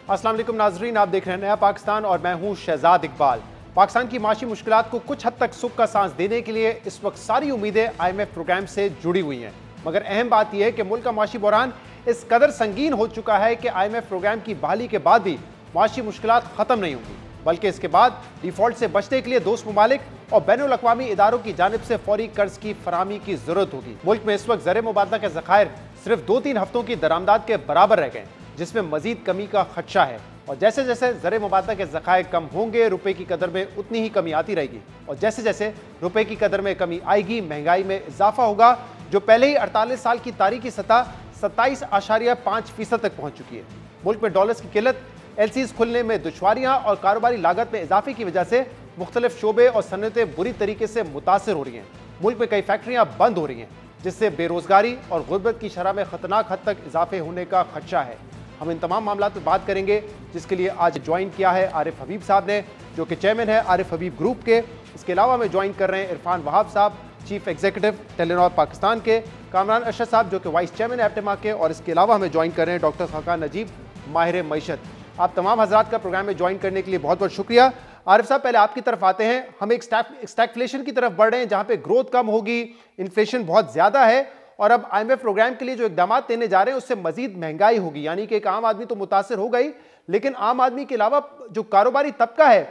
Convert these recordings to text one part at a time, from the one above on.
अस्सलाम वालेकुम नाजरीन, आप देख रहे हैं नया पाकिस्तान और मैं हूं शहजाद इकबाल। पाकिस्तान की माशी मुश्किलात को कुछ हद तक सुख का सांस देने के लिए इस वक्त सारी उम्मीदें IMF प्रोग्राम से जुड़ी हुई हैं, मगर अहम बात यह है कि मुल्क का माशी बहरान इस कदर संगीन हो चुका है कि IMF प्रोग्राम की बहाली के बाद भी माशी मुश्किलात खत्म नहीं होंगी, बल्कि इसके बाद डिफॉल्ट से बचने के लिए दोस्त ममालिक और बैनुल-अक़वामी इदारों की जानिब से फौरी कर्ज की फराहमी की जरूरत होगी। मुल्क में इस वक्त ज़र मुबादला के ज़खायर सिर्फ 2-3 हफ्तों की दरामदाद के बराबर रह गए, जिसमें मजीद कमी का खदशा है। और जैसे जैसे ज़र मुबादला के ज़खायर कम होंगे, रुपए की कदर में उतनी ही कमी आती रहेगी, और जैसे जैसे रुपए की कदर में कमी आएगी, महंगाई में इजाफा होगा, जो पहले ही 48 साल की तारीखी सतह 27.5% तक पहुंच चुकी है। मुल्क में डॉलर्स की किल्लत, LCs खुलने में दुश्वारियां और कारोबारी लागत में इजाफे की वजह से मुख्तलिफ शोबे और सनतें बुरी तरीके से मुतासर हो रही हैं। मुल्क में कई फैक्ट्रियां बंद हो रही हैं, जिससे बेरोजगारी और गुर्बत की शरह में खतरनाक हद तक इजाफे होने का खदशा है। हम इन तमाम मामलों पर बात करेंगे, जिसके लिए आज ज्वाइन किया है आरिफ हबीब साहब ने, जो कि चेयरमैन है आरिफ हबीब ग्रुप के। इसके अलावा हमें ज्वाइन कर रहे हैं इरफान वहाब साहब, चीफ एग्जीक्यूटिव टेलीनॉर पाकिस्तान के, कामरान अरशद साहब जो कि वाइस चेयरमैन है एप्टेमा के, और इसके अलावा हमें ज्वाइन कर रहे हैं डॉक्टर खाकान नजीब, माहिर मईशत। आप तमाम हजरात का प्रोग्राम में ज्वाइन करने के लिए बहुत बहुत शुक्रिया। आरिफ साहब, पहले आपकी तरफ आते हैं। हम एक स्टैगफ्लेशन की तरफ बढ़ रहे हैं, जहां पे ग्रोथ कम होगी, इन्फ्लेशन बहुत ज्यादा है, और अब IMF प्रोग्राम के लिए जो इकदाम देने जा रहे हैं उससे मजीद महंगाई होगी। यानी कि एक आम आदमी तो मुतासर हो गई, लेकिन आम आदमी के अलावा जो कारोबारी तबका है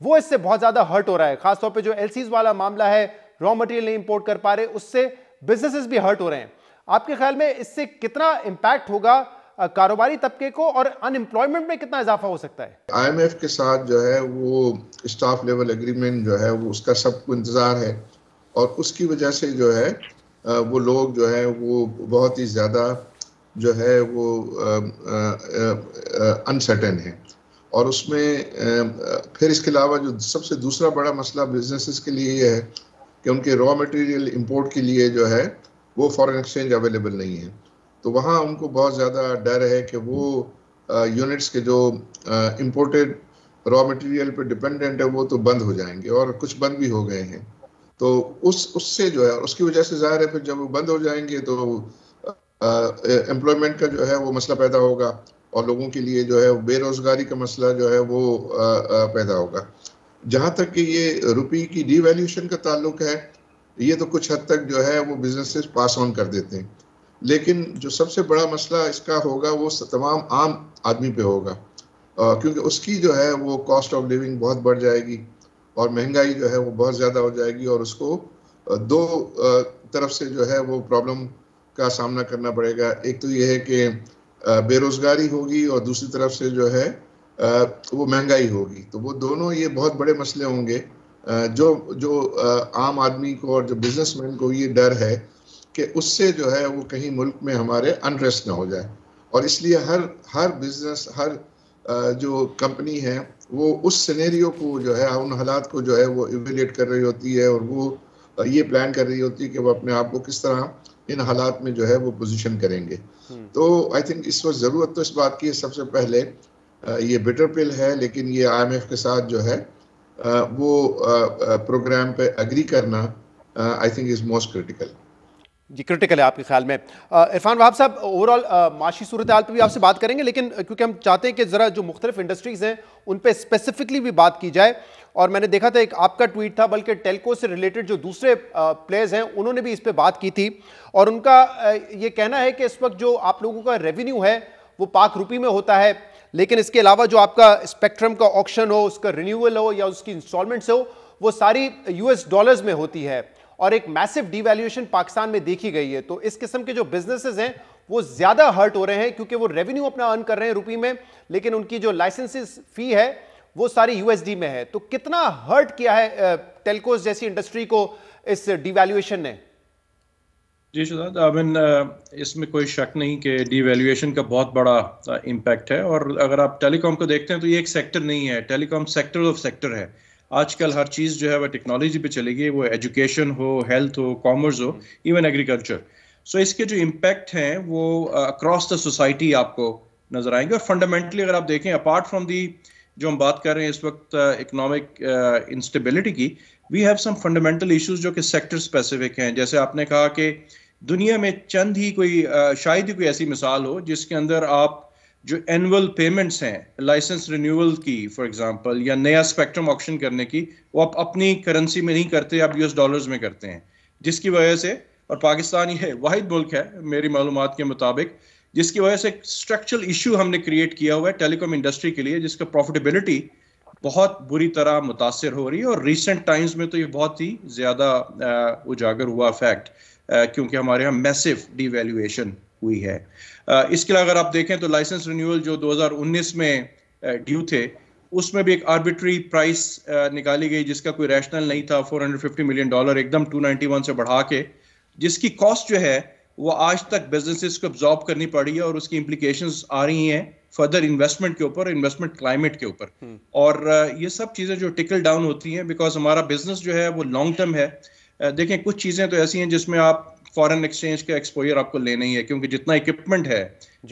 वो इससे बहुत ज्यादा हर्ट हो रहा है। खासतौर पर जो LCs वाला मामला है, रॉ मटेरियल नहीं इंपोर्ट कर पा रहे, उससे बिजनेसेस भी हर्ट हो रहे हैं। आपके ख्याल में इससे कितना इंपैक्ट होगा कारोबारी तबके को, और अनएम्प्लॉयमेंट में कितना इजाफा हो सकता है? IMF के साथ जो है वो स्टाफ लेवल एग्रीमेंट जो है वो उसका सबको इंतजार है, और उसकी वजह से जो है वो लोग जो है वो बहुत ही ज़्यादा जो है वो अनसर्टेन है। और उसमें फिर इसके अलावा जो सबसे दूसरा बड़ा मसला बिजनेसेस के लिए ये है कि उनके रॉ मटेरियल इंपोर्ट के लिए जो है वो फॉरेन एक्सचेंज अवेलेबल नहीं है। तो वहाँ उनको बहुत ज़्यादा डर है कि वो यूनिट्स के जो इंपोर्टेड रॉ मटेरियल पे डिपेंडेंट है वो तो बंद हो जाएंगे, और कुछ बंद भी हो गए हैं। तो उससे जो है, उसकी वजह से ज़ाहिर है फिर जब वो बंद हो जाएंगे तो एम्प्लॉयमेंट का जो है वो मसला पैदा होगा, और लोगों के लिए जो है बेरोज़गारी का मसला जो है वो पैदा होगा। जहाँ तक कि ये रुपये की डीवैल्यूएशन का ताल्लुक है, ये तो कुछ हद तक जो है वो बिजनेसेस पास ऑन कर देते हैं, लेकिन जो सबसे बड़ा मसला इसका होगा वो तमाम आम आदमी पे होगा, क्योंकि उसकी जो है वो कॉस्ट ऑफ लिविंग बहुत बढ़ जाएगी और महंगाई जो है वो बहुत ज़्यादा हो जाएगी, और उसको दो तरफ से जो है वो प्रॉब्लम का सामना करना पड़ेगा। एक तो ये है कि बेरोज़गारी होगी, और दूसरी तरफ से जो है वो महंगाई होगी। तो वो दोनों ये बहुत बड़े मसले होंगे जो आम आदमी को और जो बिजनेसमैन को ये डर है कि उससे जो है वो कहीं मुल्क में हमारे अनरेस्ट ना हो जाए। और इसलिए हर बिजनेस, हर जो कंपनी है वो उस सिनेरियो को जो है, उन हालात को जो है वो इवेल्युएट कर रही होती है, और वो ये प्लान कर रही होती है कि वो अपने आप को किस तरह इन हालात में जो है वो पोजीशन करेंगे। तो आई थिंक इस वक्त ज़रूरत तो इस बात की है, सबसे पहले ये बिटर पिल है, लेकिन ये IMF के साथ जो है वो प्रोग्राम पे एग्री करना I think is most critical. जी, क्रिटिकल है आपके ख्याल में। इरफान वहाब साहब, ओवरऑल माशी सूरत हाल पर भी आपसे बात करेंगे, लेकिन क्योंकि हम चाहते हैं कि ज़रा जो मुख्तलिफ इंडस्ट्रीज़ हैं उन पर स्पेसिफिकली भी बात की जाए, और मैंने देखा था एक आपका ट्वीट था, बल्कि टेलको से रिलेटेड जो दूसरे प्लेयर्स हैं उन्होंने भी इस पर बात की थी, और उनका ये कहना है कि इस वक्त जो आप लोगों का रेवेन्यू है वो पाक रुपी में होता है, लेकिन इसके अलावा जो आपका स्पेक्ट्रम का ऑक्शन हो, उसका रिन्यूअल हो या उसकी इंस्टॉलमेंट्स हो, वो सारी US डॉलर्स में होती है, और एक मैसिव डिवैल्यूएशन पाकिस्तान में देखी गई है। तो इस किस्म के जो बिजनेसेस हैं वो ज्यादा हर्ट हो रहे हैं, क्योंकि वो रेवेन्यू अपना अर्न कर रहे हैं रुपये में, लेकिन उनकी जो लाइसेंसेस फी है वो सारी USD में है। तो कितना हर्ट किया है टेलकोस जैसी इंडस्ट्री को इस डिवैल्यूएशन ने? जी शहजाद, आई मीन इसमें कोई शक नहीं कि डिवैल्यूएशन का बहुत बड़ा इम्पैक्ट है। और अगर आप टेलीकॉम को देखते हैं तो ये एक सेक्टर नहीं है, टेलीकॉम सेक्टर ऑफ सेक्टर है। आजकल हर चीज़ जो है वह टेक्नोलॉजी पे चलेगी, वो एजुकेशन हो, हेल्थ हो, कॉमर्स हो, इवन एग्रीकल्चर। सो इसके जो इम्पैक्ट हैं वो अक्रॉस द सोसाइटी आपको नजर आएंगे। और फंडामेंटली अगर आप देखें, अपार्ट फ्रॉम दी जो हम बात कर रहे हैं इस वक्त इकोनॉमिक इंस्टेबिलिटी की, we have some fundamental issues जो कि सेक्टर स्पेसिफिक हैं। जैसे आपने कहा कि दुनिया में चंद ही कोई शायद ही कोई ऐसी मिसाल हो जिसके अंदर आप जो एनुअल पेमेंट्स हैं लाइसेंस रिन्यूअल की फॉर एग्जांपल, या नया स्पेक्ट्रम ऑक्शन करने की, वो आप अपनी करेंसी में नहीं करते, आप यूएस डॉलर्स में करते हैं, जिसकी वजह से, और पाकिस्तान ये वाहिद मुल्क है मेरी मालूमात के मुताबिक जिसकी वजह से स्ट्रक्चरल इशू हमने क्रिएट किया हुआ है टेलीकॉम इंडस्ट्री के लिए, जिसका प्रॉफिटेबिलिटी बहुत बुरी तरह मुतासर हो रही है। और रिसेंट टाइम्स में तो ये बहुत ही ज़्यादा उजागर हुआ फैक्ट, क्योंकि हमारे यहाँ मैसिव डिवैल्यूएशन हुई है। इसके अलावा अगर आप देखें तो लाइसेंस रिन्यूअल जो 2019 में ड्यू थे, उसमें भी एक आर्बिट्री प्राइस निकाली गई जिसका कोई रैशनल नहीं था, $450 मिलियन एकदम 291 से बढ़ा के, जिसकी कॉस्ट जो है वो आज तक बिजनेसेस को अब्जॉर्ब करनी पड़ी है, और उसकी इम्प्लीकेशंस आ रही हैं फर्दर इन्वेस्टमेंट के ऊपर, इन्वेस्टमेंट क्लाइमेट के ऊपर। और ये सब चीज़ें जो टिकल डाउन होती हैं, बिकॉज हमारा बिजनेस जो है वो लॉन्ग टर्म है। देखें कुछ चीज़ें तो ऐसी हैं जिसमें आप फॉरेन एक्सचेंज का एक्सपोजर आपको लेना ही है, क्योंकि जितना इक्विपमेंट है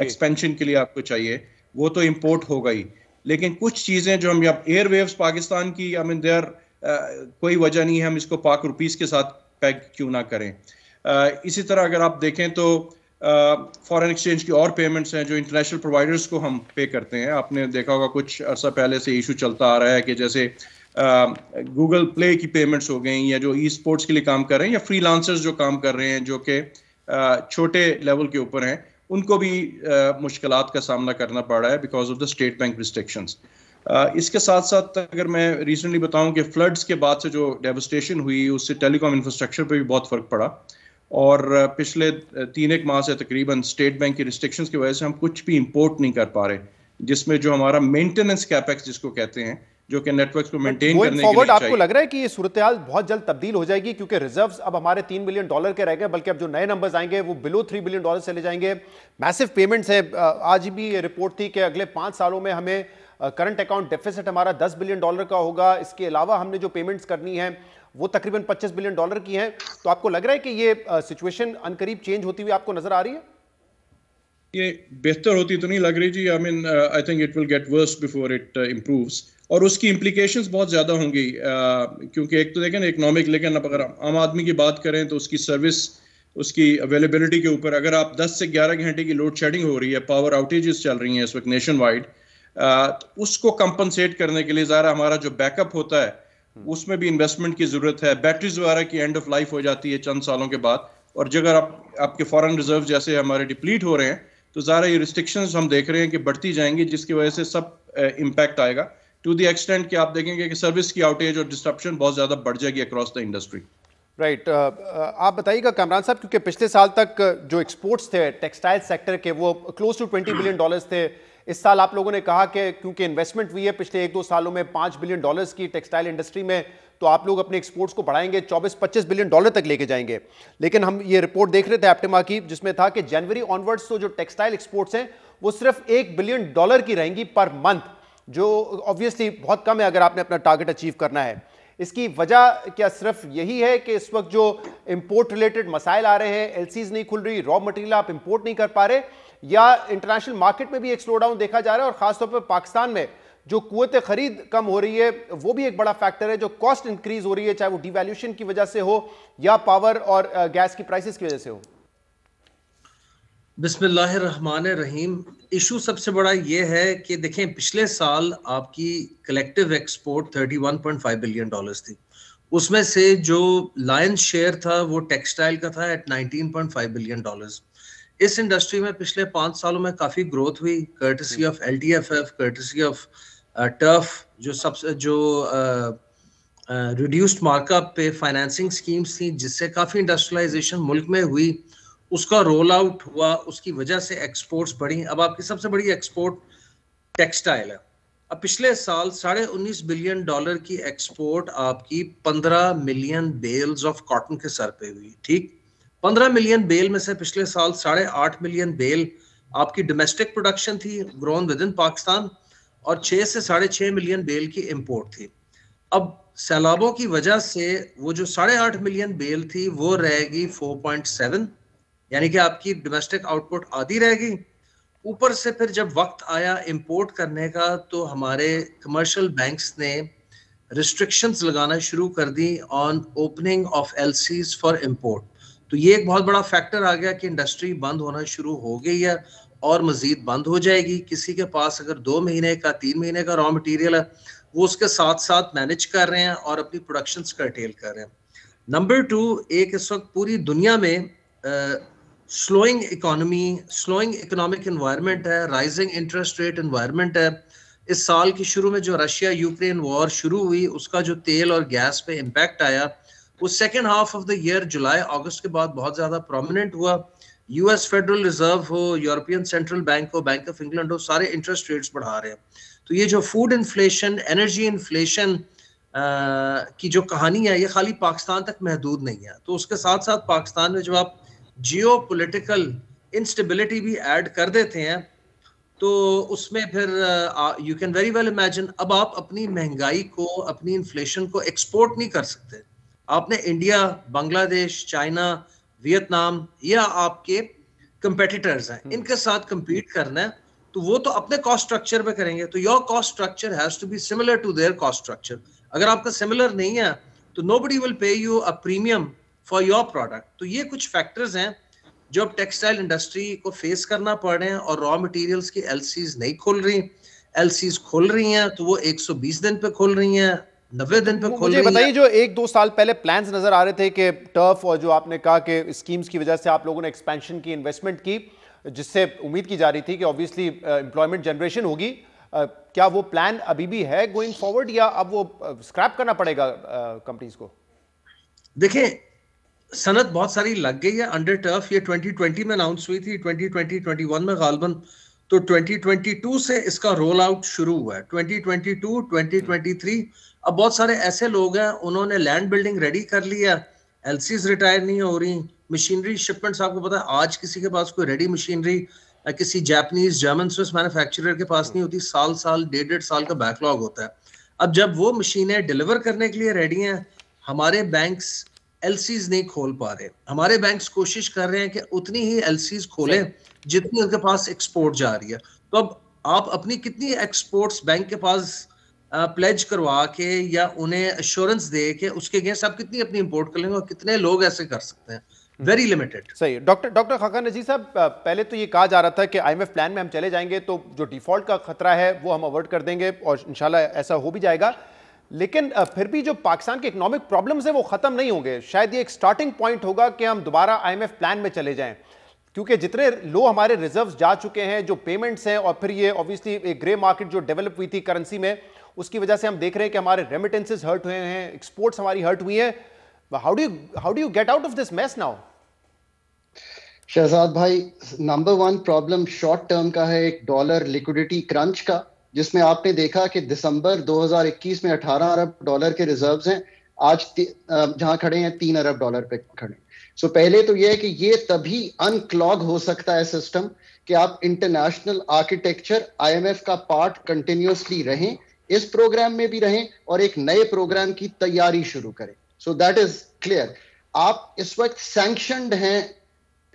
एक्सपेंशन के लिए आपको चाहिए वो तो इंपोर्ट होगा ही, लेकिन कुछ चीज़ें जो हम एयरवेव्स पाकिस्तान की, आई मीन देयर कोई वजह नहीं है हम इसको पाक रुपीस के साथ पैग क्यों ना करें। इसी तरह अगर आप देखें तो फॉरेन एक्सचेंज की और पेमेंट्स हैं जो इंटरनेशनल प्रोवाइडर्स को हम पे करते हैं। आपने देखा होगा कुछ अर्सा पहले से इशू चलता आ रहा है कि जैसे गूगल प्ले की पेमेंट्स हो गई, या जो ई स्पोर्ट्स के लिए काम कर रहे हैं, या फ्रीलांसर्स जो काम कर रहे हैं जो कि छोटे लेवल के ऊपर हैं, उनको भी मुश्किलात का सामना करना पड़ रहा है because of the state bank restrictions. इसके साथ साथ अगर मैं रिसेंटली बताऊं कि फ्लड्स के बाद से जो डेवस्टेशन हुई उससे टेलीकॉम इंफ्रास्ट्रक्चर पे भी बहुत फ़र्क पड़ा, और पिछले 3-1 माह से तकरीबन स्टेट बैंक की रिस्ट्रिक्शंस की वजह से हम कुछ भी इंपोर्ट नहीं कर पा रहे, जिसमें जो हमारा मेंटेनेंस कैपेक्स जिसको कहते हैं, जो कि नेटवर्क्स को मेंटेन करने के लिए आपको लग रहा है कि ये सूरत हाल बहुत जल्द तब्दील हो जाएगी, क्योंकि रिजर्व्स अब हमारे $3 बिलियन के रह गए, बल्कि अब जो नए नंबर्स आएंगे वो बिलो $3 बिलियन चले जाएंगे। मैसिव पेमेंट्स है। आज भी ये रिपोर्ट थी कि अगले 5 सालों में हमें करंट अकाउंट डेफिसिट हमारा $10 बिलियन का होगा। इसके अलावा हमने जो पेमेंट्स करनी है वो तकरीबन $25 बिलियन की हैं। तो आपको लग रहा है कि ये सिचुएशन अनकरीब चेंज होती हुई आपको नजर आ रही है? ये बेहतर होती तो नहीं लग रही जी। I mean I think it will get worse before it improves, और उसकी इम्प्लीकेशंस बहुत ज़्यादा होंगी, क्योंकि एक तो देखें ना इकोनॉमिक, लेकिन अगर आम आदमी की बात करें तो उसकी सर्विस, उसकी अवेलेबिलिटी के ऊपर, अगर आप 10 से 11 घंटे की लोड शेडिंग हो रही है, पावर आउटेजेस चल रही हैं इस वक्त नेशन वाइड, तो उसको कंपनसेट करने के लिए ज़रा हमारा जो बैकअप होता है उसमें भी इन्वेस्टमेंट की ज़रूरत है। बैटरीज वगैरह की एंड ऑफ लाइफ हो जाती है चंद सालों के बाद, और जब अगर आपके फॉरेन रिजर्व जैसे हमारे डिप्लीट हो रहे हैं तो ज़रा ये रिस्ट्रिक्शंस हम देख रहे हैं कि बढ़ती जाएंगी, जिसकी वजह से सब इम्पैक्ट आएगा टू द एक्सटेंट कि आप देखेंगे कि सर्विस की आउटेज और डिस्ट्रप्शन बहुत ज़्यादा बढ़ जाएगी अक्रॉस द इंडस्ट्री। राइट। आप बताइएगा कामरान साहब, क्योंकि पिछले साल तक जो एक्सपोर्ट्स थे टेक्सटाइल सेक्टर के वो क्लोज टू $20 बिलियन थे। इस साल आप लोगों ने कहा कि क्योंकि इन्वेस्टमेंट हुई है पिछले 1-2 सालों में $5 बिलियन की टेक्सटाइल इंडस्ट्री में, तो आप लोग अपने एक्सपोर्ट्स को बढ़ाएंगे, $24-25 बिलियन तक लेके जाएंगे। लेकिन हम ये रिपोर्ट देख रहे थे एप्टिमा की, जिसमें था कि जनवरी ऑनवर्ड्स तो जो टेक्सटाइल एक्सपोर्ट्स हैं वो सिर्फ $1 बिलियन की रहेंगी पर मंथ, जो ऑब्वियसली बहुत कम है अगर आपने अपना टारगेट अचीव करना है। इसकी वजह क्या सिर्फ यही है कि इस वक्त जो इंपोर्ट रिलेटेड मसाइल आ रहे हैं, एलसीज नहीं खुल रही, रॉ मटेरियल आप इंपोर्ट नहीं कर पा रहे, या इंटरनेशनल मार्केट में भी एक स्लो डाउन देखा जा रहा है, और खासतौर पर पाकिस्तान में जो कुव्वत खरीद कम हो रही है वो भी एक बड़ा फैक्टर है, जो कॉस्ट इंक्रीज हो रही है, चाहे वो डिवैल्यूएशन की वजह से हो या पावर और गैस की प्राइसेस की वजह से हो? बिस्मिल्लाहिर्रहमानिर्रहीम। इशू सबसे बड़ा ये है कि देखें पिछले साल आपकी कलेक्टिव एक्सपोर्ट $31.5 बिलियन थी, उसमें से जो लायंस शेयर था वो टेक्सटाइल का था एट $19.5 बिलियन। इस इंडस्ट्री में पिछले 5 सालों में काफ़ी ग्रोथ हुई, courtesy of LTFF, courtesy of turf, जो सबसे जो रिड्यूस्ड मार्कअप पे फाइनेंसिंग स्कीम्स थी, जिससे काफ़ी इंडस्ट्रियलाइजेशन मुल्क में हुई, उसका रोल आउट हुआ, उसकी वजह से एक्सपोर्ट्स बढ़ी। अब आपकी सबसे बड़ी एक्सपोर्ट टेक्सटाइल है। अब पिछले साल $19.5 बिलियन की एक्सपोर्ट आपकी 15 मिलियन बेल्स ऑफ कॉटन के सर पे हुई। ठीक, 15 मिलियन बेल में से पिछले साल 8.5 मिलियन बेल आपकी डोमेस्टिक प्रोडक्शन थी, ग्रोन विद इन पाकिस्तान, और 6 से 6.5 मिलियन बेल की इंपोर्ट थी। अब सैलाबों की वजह से वो जो 8.5 मिलियन बेल थी वो रहेगी 4.7, यानी कि आपकी डोमेस्टिक आउटपुट आधी रहेगी। ऊपर से फिर जब वक्त आया इंपोर्ट करने का तो हमारे कमर्शियल बैंक्स ने रिस्ट्रिक्शंस लगाना शुरू कर दी on opening of LCs for import. तो ये एक बहुत बड़ा फैक्टर आ गया कि इंडस्ट्री बंद होना शुरू हो गई है, और मजीद बंद हो जाएगी। किसी के पास अगर 2 महीने का 3 महीने का रॉ मटेरियल है, वो उसके साथ साथ मैनेज कर रहे हैं और अपनी प्रोडक्शन कर्टेल कर रहे हैं। नंबर 2, एक इस वक्त पूरी दुनिया में slowing economy, slowing economic environment है, राइजिंग इंटरेस्ट रेट एनवायरनमेंट है। इस साल के शुरू में जो रशिया यूक्रेन वॉर शुरू हुई, उसका जो तेल और गैस पे इम्पैक्ट आया, वो second half of the year जुलाई अगस्त के बाद बहुत ज्यादा प्रोमिनेंट हुआ। यूएस फेडरल रिजर्व हो, यूरोपियन सेंट्रल बैंक हो, बैंक ऑफ इंग्लैंड हो, सारे इंटरेस्ट रेट्स बढ़ा रहे हैं। तो ये जो फूड इन्फ्लेशन, एनर्जी इन्फ्लेशन की जो कहानी है, ये खाली पाकिस्तान तक महदूद नहीं है। तो उसके साथ साथ पाकिस्तान में जब आप जियो पोलिटिकल इंस्टेबिलिटी भी ऐड कर देते हैं, तो उसमें फिर you can very well imagine, अब आप अपनी महंगाई को, अपनी इन्फ्लेशन को एक्सपोर्ट नहीं कर सकते। आपने इंडिया, बांग्लादेश, चाइना, वियतनाम या आपके कंपेटिटर्स हैं, इनके साथ compete करना है, तो वो तो अपने कॉस्ट स्ट्रक्चर पे करेंगे। तो your cost structure has to be similar to their cost structure. अगर आपका सिमिलर नहीं है तो nobody will pay you a premium for your product। तो ये कुछ फैक्टर्स हैं जो अब टेक्सटाइल इंडस्ट्री को फेस करना पड़ रहे हैं। और रॉ मटेरियल्स की एलसीज नहीं खुल रही, एलसीज खुल रही हैं तो वो 120 दिन पे खुल रही हैं, 90 दिन पे खोल रही है। बताइए, जो 1-2 साल पहले प्लान्स नजर आ रहे थे कि टर्फ, और जो आपने कहा कि स्कीम्स की वजह से आप लोगों ने एक्सपेंशन की, इन्वेस्टमेंट की, जिससे उम्मीद की जा रही थी कि ऑब्वियसली एम्प्लॉयमेंट जनरेशन होगी, क्या वो प्लान अभी भी है गोइंग फॉरवर्ड, या अब वो स्क्रैप करना पड़ेगा कंपनीज को? देखिए, सनत बहुत सारी लग गई है अंडर टर्फ। ये 2020 में अनाउंस हुई थी, 2020-21 में गालबन, तो 2022 से इसका रोल आउट शुरू हुआ है। 2022, 2023 अब बहुत सारे ऐसे लोग हैं, उन्होंने लैंड बिल्डिंग रेडी कर लिया, एलसीज रिटायर नहीं हो रही, मशीनरी शिपमेंट्स, आपको पता है आज किसी के पास कोई रेडी मशीनरी किसी जापानीज, जर्मन, स्विस मैन्युफैक्चरर के पास नहीं होती। साल 1.5 साल का बैकलॉग होता है। अब जब वो मशीनें डिलीवर करने के लिए रेडी हैं, हमारे बैंक्स एलसीज नहीं खोल पा रहे। हमारे बैंक्स कोशिश कर रहे हैं कि उतनी ही एलसीज खोलें जितनी उनके पास एक्सपोर्ट जा रही है। तो अब आप अपनी कितनी एक्सपोर्ट्स बैंक के पास प्लेज करवा के या उन्हें एश्योरेंस दे के उसके अगेंस्ट आप कितनी अपनी इंपोर्ट कर लेंगे, और कितने लोग ऐसे कर सकते हैं? Very limited. सही। डॉक्टर खाकान रजीक साहब, पहले तो ये कहा जा रहा था कि आईएमएफ प्लान में हम चले जाएंगे तो जो डिफॉल्ट का खतरा है वो हम अवॉइड कर देंगे, और इंशाल्लाह ऐसा हो भी जाएगा। लेकिन फिर भी जो पाकिस्तान के इकोनॉमिक प्रॉब्लम्स है वो खत्म नहीं होंगे। शायद ये एक स्टार्टिंग पॉइंट होगा कि हम दोबारा आईएमएफ प्लान में चले जाएं, क्योंकि जितने लो हमारे रिजर्व्स जा चुके हैं, जो पेमेंट्स हैं, और फिर ये ऑब्वियसली एक ग्रे मार्केट जो डेवलप हुई थी करेंसी में, उसकी वजह से हम देख रहे हैं कि हमारे रेमिटेंसेस हर्ट हुए हैं, एक्सपोर्ट्स हमारी हर्ट हुई है। How do you get out of this mess now? Shahzad भाई, नंबर 1 प्रॉब्लम शॉर्ट टर्म का है, एक डॉलर लिक्विडिटी क्रंच का, जिसमें आपने देखा कि दिसंबर 2021 में 18 अरब डॉलर के रिजर्व्स हैं, आज जहां खड़े हैं 3 अरब डॉलर पे खड़े। सो पहले तो यह है कि ये तभी अनक्लॉग हो सकता है सिस्टम कि आप इंटरनेशनल आर्किटेक्चर, आईएमएफ का पार्ट कंटिन्यूअसली रहें, इस प्रोग्राम में भी रहें, और एक नए प्रोग्राम की तैयारी शुरू करें। So that is clear. आप इस वक्त सैंक्शनड हैं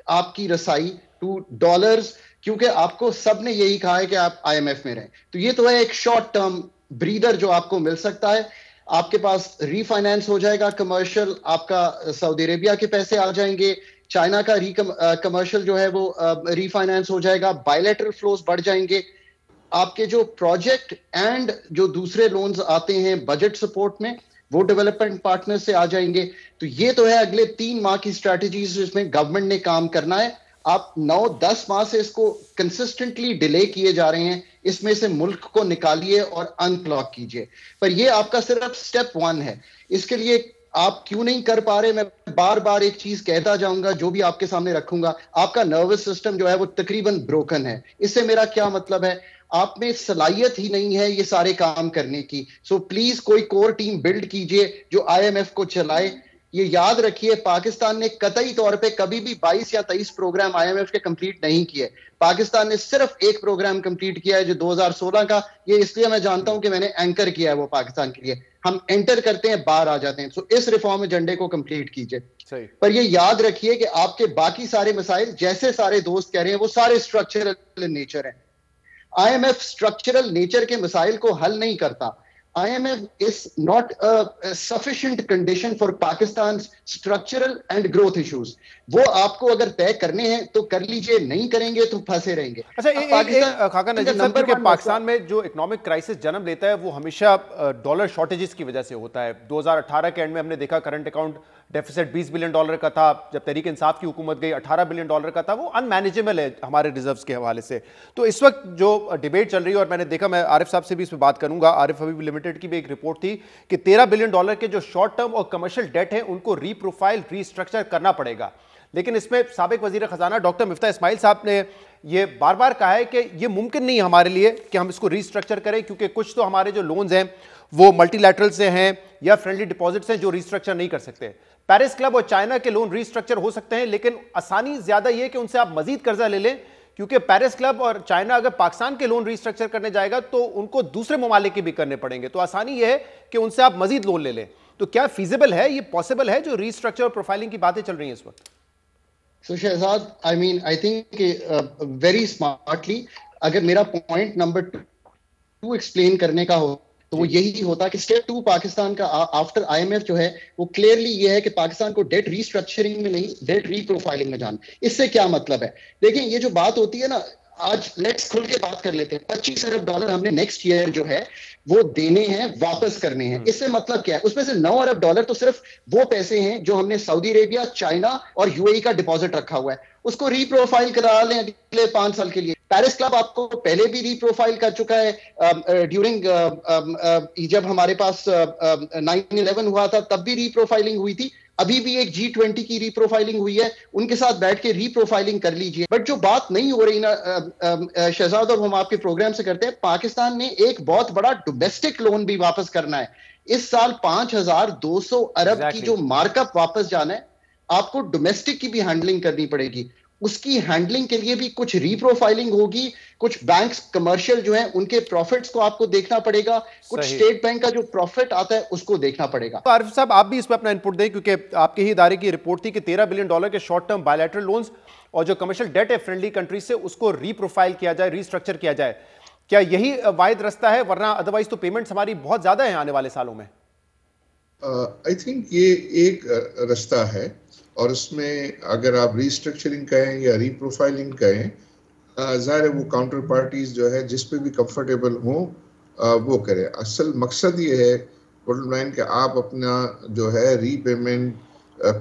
आपकी रसाई टू डॉलर्स, क्योंकि आपको सबने यही कहा है कि आप आईएमएफ में रहें। तो ये तो है एक शॉर्ट टर्म ब्रीदर जो आपको मिल सकता है। आपके पास रीफाइनेंस हो जाएगा कमर्शियल, आपका सऊदी अरेबिया के पैसे आ जाएंगे, चाइना का कमर्शियल जो है वो रीफाइनेंस हो जाएगा, बायलैटरल फ्लोज बढ़ जाएंगे, आपके जो प्रोजेक्ट एंड जो दूसरे लोन्स आते हैं बजट सपोर्ट में वो डेवलपमेंट पार्टनर से आ जाएंगे। तो ये तो है अगले 3 माह की स्ट्रैटेजीज जिसमें गवर्नमेंट ने काम करना है। आप 9-10 माह से इसको कंसिस्टेंटली डिले किए जा रहे हैं, इसमें से मुल्क को निकालिए और अनक्लॉक कीजिए। पर ये आपका सिर्फ स्टेप 1 है। इसके लिए आप क्यों नहीं कर पा रहे, मैं बार बार एक चीज कहता जाऊंगा, जो भी आपके सामने रखूंगा, आपका नर्वस सिस्टम जो है वो तकरीबन ब्रोकन है। इससे मेरा क्या मतलब है, आप में सलाहियत ही नहीं है ये सारे काम करने की। सो प्लीज कोई कोर टीम बिल्ड कीजिए जो आईएमएफ को चलाए। ये याद रखिए, पाकिस्तान ने कतई तौर पे कभी भी 22 या 23 प्रोग्राम आईएमएफ के कंप्लीट नहीं किए। पाकिस्तान ने सिर्फ एक प्रोग्राम कंप्लीट किया है जो 2016 का, ये इसलिए मैं जानता हूं कि मैंने एंकर किया है वो पाकिस्तान के लिए। हम एंटर करते हैं, बाहर आ जाते हैं। सो इस रिफॉर्म एजेंडे को कंप्लीट कीजिए। पर ये याद रखिए कि आपके बाकी सारे मसाइल, जैसे सारे दोस्त कह रहे हैं, वो सारे स्ट्रक्चरल नेचर हैं। आईएमएफ स्ट्रक्चरल नेचर के मसाइल को हल नहीं करता, IMF is not a sufficient condition for Pakistan's structural and growth issues. वो आपको अगर तय करने हैं तो कर लीजिए, नहीं करेंगे तो फंसे रहेंगे। अच्छा, खाका नजीब साहब, क्योंकि पाकिस्तान में जो इकोनॉमिक क्राइसिस जन्म लेता है वो हमेशा डॉलर शॉर्टेजेस की वजह से होता है। 2018 के एंड में हमने देखा करंट अकाउंट डेफिसिट $20 बिलियन का था, जब तहरीक इंसाफ की हुकूमत गई $18 बिलियन का था। वो अनमैनेजेबल है हमारे रिजर्व्स के हवाले से। तो इस वक्त जो डिबेट चल रही है, और मैंने देखा, मैं आरिफ साहब से भी इस पर बात करूंगा, आरिफ हबीब लिमिटेड की भी एक रिपोर्ट थी कि $13 बिलियन के जो शॉर्ट टर्म और कमर्शियल डेट है उनको रीप्रोफाइल रीस्ट्रक्चर करना पड़ेगा। लेकिन इसमें साबिक वजीर खजाना डॉक्टर मिफ्ता इस्माइल साहब ने ये बार बार कहा है कि ये मुमकिन नहीं है हमारे लिए कि हम इसको रीस्ट्रक्चर करें, क्योंकि कुछ तो हमारे जो लोन्स हैं वो मल्टीलैटरल से हैं या फ्रेंडली डिपॉजिट्स हैं जो रीस्ट्रक्चर नहीं कर सकते। पेरिस क्लब और चाइना के लोन रीस्ट्रक्चर हो सकते हैं, लेकिन आसानी ज्यादा ये कि उनसे आप मजीद कर्जा ले लें, क्योंकि पेरिस क्लब और चाइना अगर पाकिस्तान के लोन रीस्ट्रक्चर करने जाएगा तो उनको दूसरे ममालिक के भी करने पड़ेंगे। तो आसानी यह है कि उनसे आप मजीद लोन ले लें। तो क्या फीजिबल है, ये पॉसिबल है जो रीस्ट्रक्चर और प्रोफाइलिंग की बातें चल रही हैं इस वक्त? So Shahzad, I think very smartly, अगर मेरा पॉइंट नंबर 2 एक्सप्लेन करने का हो तो वो यही होता कि स्टेप 2 पाकिस्तान का आफ्टर IMF जो है वो क्लियरली ये है कि पाकिस्तान को डेट रीस्ट्रक्चरिंग में नहीं, डेट रीप्रोफाइलिंग में जाना। इससे क्या मतलब है? देखिए, ये जो बात होती है ना, आज लेट्स खुल के बात कर लेते हैं। $25 अरब हमने नेक्स्ट ईयर जो है वो देने हैं, वापस करने हैं। इससे मतलब क्या है? उसमें से $9 अरब तो सिर्फ वो पैसे हैं जो हमने सऊदी अरेबिया, चाइना और UAE का डिपॉजिट रखा हुआ है, उसको रीप्रोफाइल करा लें अगले 5 साल के लिए। पेरिस क्लब आपको पहले भी रीप्रोफाइल कर चुका है, ड्यूरिंग जब हमारे पास 9/11 हुआ था तब भी रीप्रोफाइलिंग हुई थी। अभी भी एक G20 की रीप्रोफाइलिंग हुई है, उनके साथ बैठ के रीप्रोफाइलिंग कर लीजिए। बट जो बात नहीं हो रही ना शहजाद, और हम आपके प्रोग्राम से करते हैं, पाकिस्तान ने एक बहुत बड़ा डोमेस्टिक लोन भी वापस करना है। इस साल 5,200 अरब की जो मार्कअप वापस जाना है, आपको डोमेस्टिक की भी हैंडलिंग करनी पड़ेगी। उसकी हैंडलिंग के लिए भी कुछ रीप्रोफाइलिंग होगी, कुछ बैंक्स कमर्शियल जो है उनके प्रॉफिट्स को आपको देखना पड़ेगा, कुछ स्टेट बैंक का जो प्रॉफिट आता है उसको देखना पड़ेगा। तो आरिफ साहब, आप भी इस पर अपना इनपुट दें, क्योंकि आपके ही इदारे की रिपोर्ट थी कि $13 बिलियन के शॉर्ट टर्म बायलैटरल लोन्स और जो कमर्शियल डेट है फ्रेंडली कंट्रीज से, उसको रीप्रोफाइल किया जाए, रीस्ट्रक्चर किया जाए। क्या यही वाहिद रास्ता है? वरना अदरवाइज तो पेमेंट्स हमारी बहुत ज्यादा है आने वाले सालों में। आई थिंक ये एक रास्ता है, और उसमें अगर आप रीस्ट्रक्चरिंग कहें या रीप्रोफाइलिंग कहें, ज़ाहिर है वो काउंटर पार्टीज जो है जिस पे भी कंफर्टेबल हो वो करें। असल मकसद ये है बॉटम लाइन कि आप अपना जो है रीपेमेंट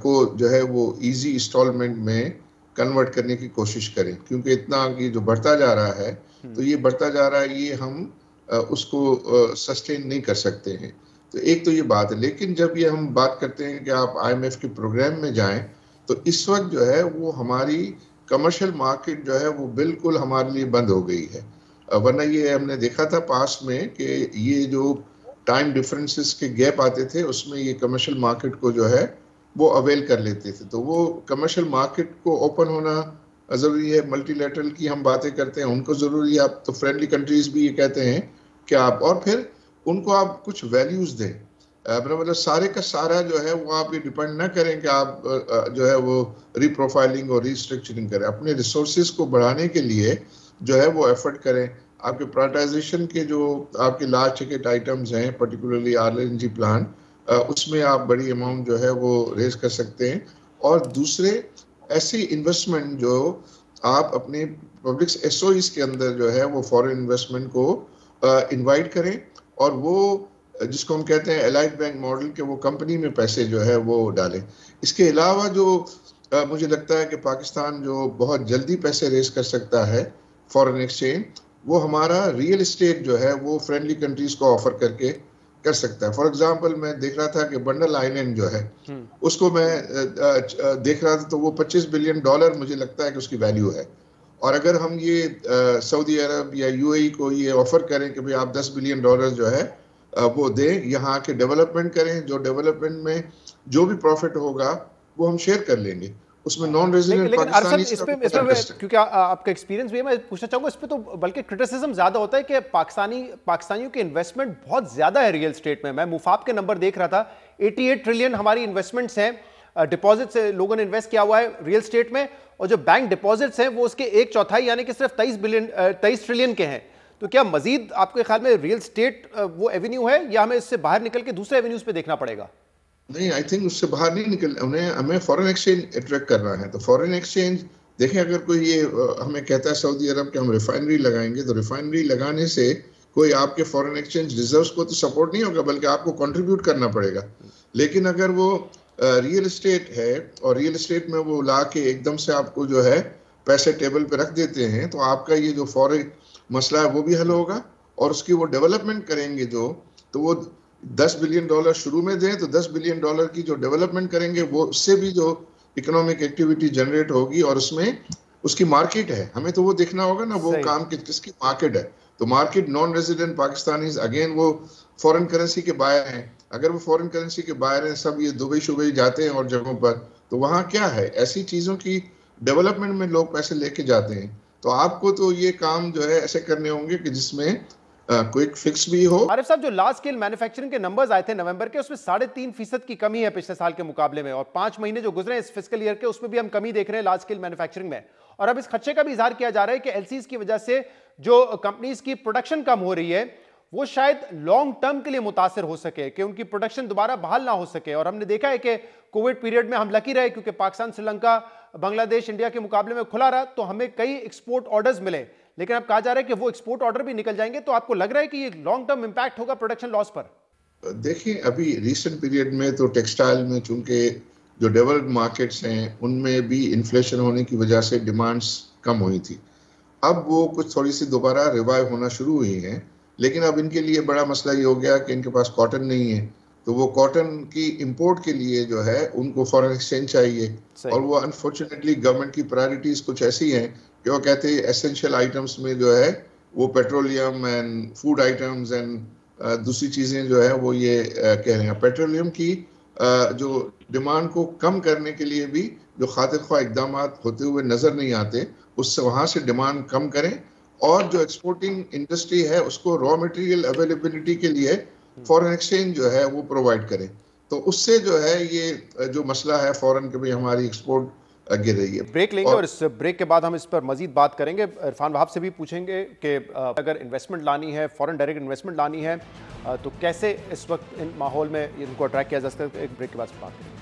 को जो है वो इजी इंस्टॉलमेंट में कन्वर्ट करने की कोशिश करें, क्योंकि इतना ये जो बढ़ता जा रहा है, तो ये बढ़ता जा रहा है, ये हम उसको सस्टेन नहीं कर सकते हैं। तो एक तो ये बात है। लेकिन जब ये हम बात करते हैं कि आप IMF के प्रोग्राम में जाएं, तो इस वक्त जो है वो हमारी कमर्शियल मार्केट जो है वो बिल्कुल हमारे लिए बंद हो गई है। वरना ये हमने देखा था पास में कि ये जो टाइम डिफरेंसेस के गैप आते थे, उसमें ये कमर्शियल मार्केट को जो है वो अवेल कर लेते थे। तो वो कमर्शियल मार्केट को ओपन होना ज़रूरी है। मल्टीलैटरल की हम बातें करते हैं, उनको ज़रूरी है। आप तो फ्रेंडली कंट्रीज भी ये कहते हैं कि आप, और फिर उनको आप कुछ वैल्यूज दें। मतलब सारे का सारा जो है वो आप ये डिपेंड ना करें कि आप जो है वो रीप्रोफाइलिंग और रीस्ट्रक्चरिंग करें। अपने रिसोर्सेज को बढ़ाने के लिए जो है वो एफर्ट करें। आपके प्राइवेटाइजेशन के जो आपके लार्ज टिकट आइटम्स हैं, पर्टिकुलरली LNG प्लांट, उसमें आप बड़ी अमाउंट जो है वो रेज कर सकते हैं। और दूसरे ऐसी इन्वेस्टमेंट जो आप अपने पब्लिक SOEs के अंदर जो है वो फॉरेन इन्वेस्टमेंट को इनवाइट करें, और वो जिसको हम कहते हैं एलाइड बैंक मॉडल के, वो कंपनी में पैसे जो है वो डालें। इसके अलावा जो मुझे लगता है कि पाकिस्तान जो बहुत जल्दी पैसे रेस कर सकता है फॉरेन एक्सचेंज, वो हमारा रियल एस्टेट जो है वो फ्रेंडली कंट्रीज को ऑफर करके कर सकता है। फॉर एग्जांपल, मैं देख रहा था कि बंडल आइलैंड जो है उसको मैं देख रहा था, तो वो $25 बिलियन मुझे लगता है कि उसकी वैल्यू है। और अगर हम ये सऊदी अरब या UAE को ये ऑफर करें कि भाई आप $10 बिलियन जो है वो दें, यहाँ के डेवलपमेंट करें, जो डेवलपमेंट में जो भी प्रॉफिट होगा वो हम शेयर कर लेंगे, उसमें नॉन रेजिडेंट पाकिस्तानी। क्योंकि आपका एक्सपीरियंस भी है, मैं पूछना चाहूंगा इस पे, तो बल्कि क्रिटिसिज्म ज्यादा होता है कि पाकिस्तानियों के इन्वेस्टमेंट बहुत ज्यादा है रियल एस्टेट में। मैं मुफाब के नंबर देख रहा था, 88 ट्रिलियन हमारी इन्वेस्टमेंट्स हैं, डिपॉजिट्स लोगों ने इन्वेस्ट किया हुआ है रियल एस्टेट में, और जो बैंक डिपॉजिट्स हैं वो उसके 1/4 यानी कि सिर्फ 23 ट्रिलियन के हैं। तो क्या मजीद आपके ख्याल में रियल स्टेट वो एवेन्यू है, या हमें इससे बाहर निकल के दूसरे एवेन्यूज पे देखना पड़ेगा? नहीं, आई थिंक उससे बाहर नहीं निकल, हमें फॉरेन एक्सचेंज अट्रैक्ट करना है। तो फॉरेन एक्सचेंज देखें, अगर कोई ये हमें कहता है सऊदी अरब के हम रिफाइनरी लगाएंगे, तो रिफाइनरी लगाने से कोई आपके फॉरेन एक्सचेंज रिजर्व्स को तो सपोर्ट नहीं होगा, बल्कि आपको कंट्रीब्यूट करना पड़ेगा। लेकिन अगर वो रियल एस्टेट है और रियल एस्टेट में वो ला के एकदम से आपको जो है पैसे टेबल पे रख देते हैं, तो आपका ये जो फॉरेन मसला है वो भी हल होगा, और उसकी वो डेवलपमेंट करेंगे जो, तो वो $10 बिलियन शुरू में दें, तो $10 बिलियन की जो डेवलपमेंट करेंगे वो उससे भी जो इकोनॉमिक एक्टिविटी जनरेट होगी, और उसमें उसकी मार्केट है, हमें तो वो देखना होगा ना वो काम किसकी मार्केट है। तो market non resident Pakistanis again वो फॉरेन करेंसी के बायर हैं। अगर वो फॉरेन करेंसी के बायर हैं, सब ये दुबई शुबई जाते हैं और जगहों पर, तो वहाँ क्या है, ऐसी चीज़ों की डेवलपमेंट में लोग पैसे लेके जाते हैं। तो आपको तो ये काम जो है ऐसे करने होंगे कि जिसमें क्विक फिक्स भी हो। आरिफ साहब, जो लार्ज स्केल मैन्युफैक्चरिंग के नंबर्स आए थे नवंबर के, उसमें 3.5% की कमी है पिछले साल के मुकाबले में, और 5 महीने जो गुजरे इस फिस्कल ईयर के, उसमें भी हम कमी देख रहे हैं लार्ज स्केल मैन्युफैक्चरिंग में। और अब इस खदशे का भी इजहार किया जा रहा है कि एलसीज की वजह से जो कंपनीज की प्रोडक्शन कम हो रही है, वो शायद लॉन्ग टर्म के लिए मुतासिर हो सके, कि उनकी प्रोडक्शन दोबारा बहाल ना हो सके। और हमने देखा है कि कोविड पीरियड में हम लकी रहे, क्योंकि पाकिस्तान, श्रीलंका, बांग्लादेश, इंडिया के मुकाबले में खुला रहा, तो हमें कई एक्सपोर्ट ऑर्डर्स मिले। लेकिन अब कहा जा रहा है कि वो एक्सपोर्ट ऑर्डर भी निकल जाएंगे, तो आपको लग रहा है कि ये लॉन्ग टर्म इंपैक्ट होगा प्रोडक्शन लॉस पर? देखिए, अभी रिसेंट पीरियड में तो टेक्सटाइल में चूंकि जो डेवलप्ड मार्केट्स हैं उनमें भी इन्फ्लेशन होने की वजह से डिमांड्स कम हुई थी। अब वो कुछ थोड़ी सी दोबारा रिवाइव होना शुरू हुई हैं, लेकिन अब इनके लिए बड़ा मसला ये हो गया कि इनके पास कॉटन नहीं है, तो वो कॉटन की इंपोर्ट के लिए जो है उनको फॉरेन एक्सचेंज चाहिए, और वो अनफॉर्चुनेटली गवर्नमेंट की प्रायोरिटीज कुछ ऐसी हैं कि वो कहते हैं एसेंशियल आइटम्स में जो है वो petroleum and food items and दूसरी चीज़ें जो है वो ये कह रहे हैं। पेट्रोलियम की जो डिमांड को कम करने के लिए भी जो खातिर ख्वाह इकदाम होते हुए नज़र नहीं आते, उससे वहाँ से डिमांड कम करें, और जो एक्सपोर्टिंग इंडस्ट्री है उसको रॉ मटेरियल अवेलेबिलिटी के लिए फॉरेन एक्सचेंज जो है वो प्रोवाइड करें। तो उससे जो है ये जो मसला है फॉरेन के भी हमारी एक्सपोर्ट गिर रही है। ब्रेक लेंगे, और इस ब्रेक के बाद हम इस पर मजीद बात करेंगे। इरफान वहाब से भी पूछेंगे कि अगर इन्वेस्टमेंट लानी है, फॉरेन डायरेक्ट इन्वेस्टमेंट लानी है, तो कैसे इस वक्त इन माहौल में इनको अट्रैक्ट किया जा सकता है। एक ब्रेक के बाद बात करेंगे।